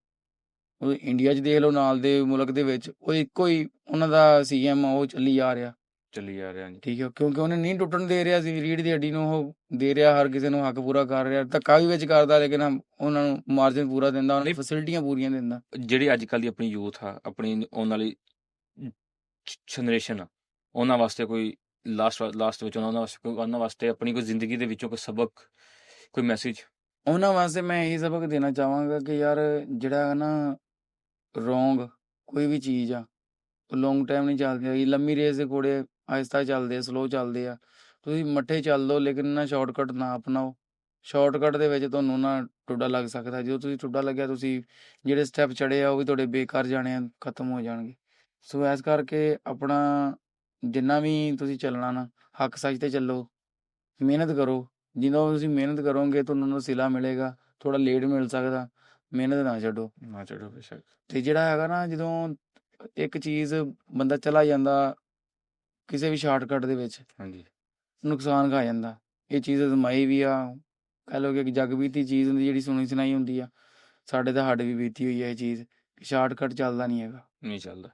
ਉਹ ਇੰਡੀਆ 'ਚ ਦੇਖ ਲਓ, ਨਾਲ ਦੇ ਮੁਲਕ ਦੇ ਵਿੱਚ ਉਹ ਇੱਕੋ ਹੀ ਉਹਨਾਂ ਦਾ ਸੀਐਮ ਉਹ ਚੱਲੀ ਆ ਰਿਹਾ, ਚੱਲੀ ਜਾ ਰਿਹਾ ਜੀ ਠੀਕ ਹੈ, ਕਿਉਂਕਿ ਉਹਨੇ ਨਹੀਂ ਟੁੱਟਣ ਦੇ ਰਿਹਾ ਸੀ ਰੀੜ੍ਹ ਦੀ ਹੱਡੀ ਨੂੰ, ਉਹ ਦੇ ਰਿਹਾ ਹਰ ਕਿਸੇ ਨੂੰ, ਹੱਕ ਪੂਰਾ ਕਰ ਰਿਹਾ, ਧੱਕਾ ਵੀ ਵਿੱਚ ਕਰਦਾ, ਲੇਕਿਨ ਉਹਨਾਂ ਨੂੰ ਮਾਰਜਨ ਪੂਰਾ ਦਿੰਦਾ, ਉਹਨਾਂ ਨੂੰ ਫੈਸਿਲਿਟੀਆਂ ਪੂਰੀਆਂ ਦਿੰਦਾ। ਜਿਹੜੀ ਅੱਜ ਕੱਲ੍ਹ ਦੀ ਆਪਣੀ ਯੂਥ ਆ, ਆਪਣੀ ਆਉਣ ਵਾਲੀ ਜਨਰੇਸ਼ਨ ਆ, ਉਹਨਾਂ ਵਾਸਤੇ ਕੋਈ ਲਾਸਟ ਵਿੱਚ ਉਹਨਾਂ ਵਾਸਤੇ ਆਪਣੀ ਕੋਈ ਜ਼ਿੰਦਗੀ ਦੇ ਵਿੱਚੋਂ ਕੋਈ ਸਬਕ, ਕੋਈ ਮੈਸੇਜ? ਉਹਨਾਂ ਵਾਸਤੇ ਮੈਂ ਇਹੀ ਸਬਕ ਦੇਣਾ ਚਾਹਾਂਗਾ ਕਿ ਯਾਰ ਜਿਹੜਾ ਹੈ ਨਾ ਰੋਂਗ ਕੋਈ ਵੀ ਚੀਜ਼ ਆ, ਉਹ ਲੌਂਗ ਟਾਈਮ ਨਹੀਂ ਚੱਲਦੀ ਹੈਗੀ। ਲੰਮੀ ਰੇਸ ਦੇ ਘੋੜੇ ਆਹਿਸਤਾ ਚੱਲਦੇ ਆ, ਸਲੋ ਚੱਲਦੇ ਆ। ਤੁਸੀਂ ਮੱਠੇ ਚੱਲ ਦਿਓ, ਲੇਕਿਨ ਨਾ ਸ਼ਾਰਟਕਟ ਨਾ ਅਪਣਾਓ। ਸ਼ਾਰਟਕਟ ਦੇ ਵਿੱਚ ਤੁਹਾਨੂੰ ਨਾ ਟੁੱਡਾ ਲੱਗ ਸਕਦਾ। ਜਦੋਂ ਤੁਸੀਂ ਟੁੱਡਾ ਲੱਗਿਆ, ਤੁਸੀਂ ਜਿਹੜੇ ਸਟੈਪ ਚੜ੍ਹੇ ਆ ਉਹ ਵੀ ਤੁਹਾਡੇ ਬੇਕਾਰ ਜਾਣੇ ਆ, ਖਤਮ ਹੋ ਜਾਣਗੇ। ਸੋ ਇਸ ਕਰਕੇ ਆਪਣਾ ਜਿੰਨਾ ਵੀ ਤੁਸੀਂ ਚੱਲਣਾ ਨਾ, ਹੱਕ ਸੱਚ 'ਤੇ ਚੱਲੋ, ਮਿਹਨਤ ਕਰੋ। ਜਦੋਂ ਤੁਸੀਂ ਮਿਹਨਤ ਕਰੋਗੇ ਤੁਹਾਨੂੰ ਉਹਦਾ ਸਿਲਾ ਮਿਲੇਗਾ। ਥੋੜ੍ਹਾ ਲੇਟ ਮਿਲ ਸਕਦਾ, ਮਿਹਨਤ ਨਾ ਛੱਡੋ। ਨਾ ਚੜੋ ਬੇਸ਼ੱਕ। ਅਤੇ ਜਿਹੜਾ ਹੈਗਾ ਨਾ, ਜਦੋਂ ਇੱਕ ਚੀਜ਼ ਬੰਦਾ ਚਲਾ ਜਾਂਦਾ ਕਿਸੇ ਵੀ ਸ਼ਾਰਟਕਟ ਦੇ ਵਿੱਚ, ਹਾਂਜੀ ਨੁਕਸਾਨ ਖਾ ਜਾਂਦਾ। ਇਹ ਚੀਜ਼ ਅਜ਼ਮਾਈ ਵੀ ਆ, ਕਹਿ ਲਓ ਕਿ ਇੱਕ ਜੱਗ ਬੀਤੀ ਚੀਜ਼ ਹੁੰਦੀ ਜਿਹੜੀ ਸੁਣੀ ਸੁਣਾਈ ਹੁੰਦੀ ਆ। ਸਾਡੇ ਤਾਂ ਹੱਡ ਵੀ ਬੀਤੀ ਹੋਈ ਹੈ ਇਹ ਚੀਜ਼, ਸ਼ਾਰਟਕਟ ਚੱਲਦਾ ਨਹੀਂ ਹੈਗਾ। ਨਹੀਂ ਚੱਲਦਾ।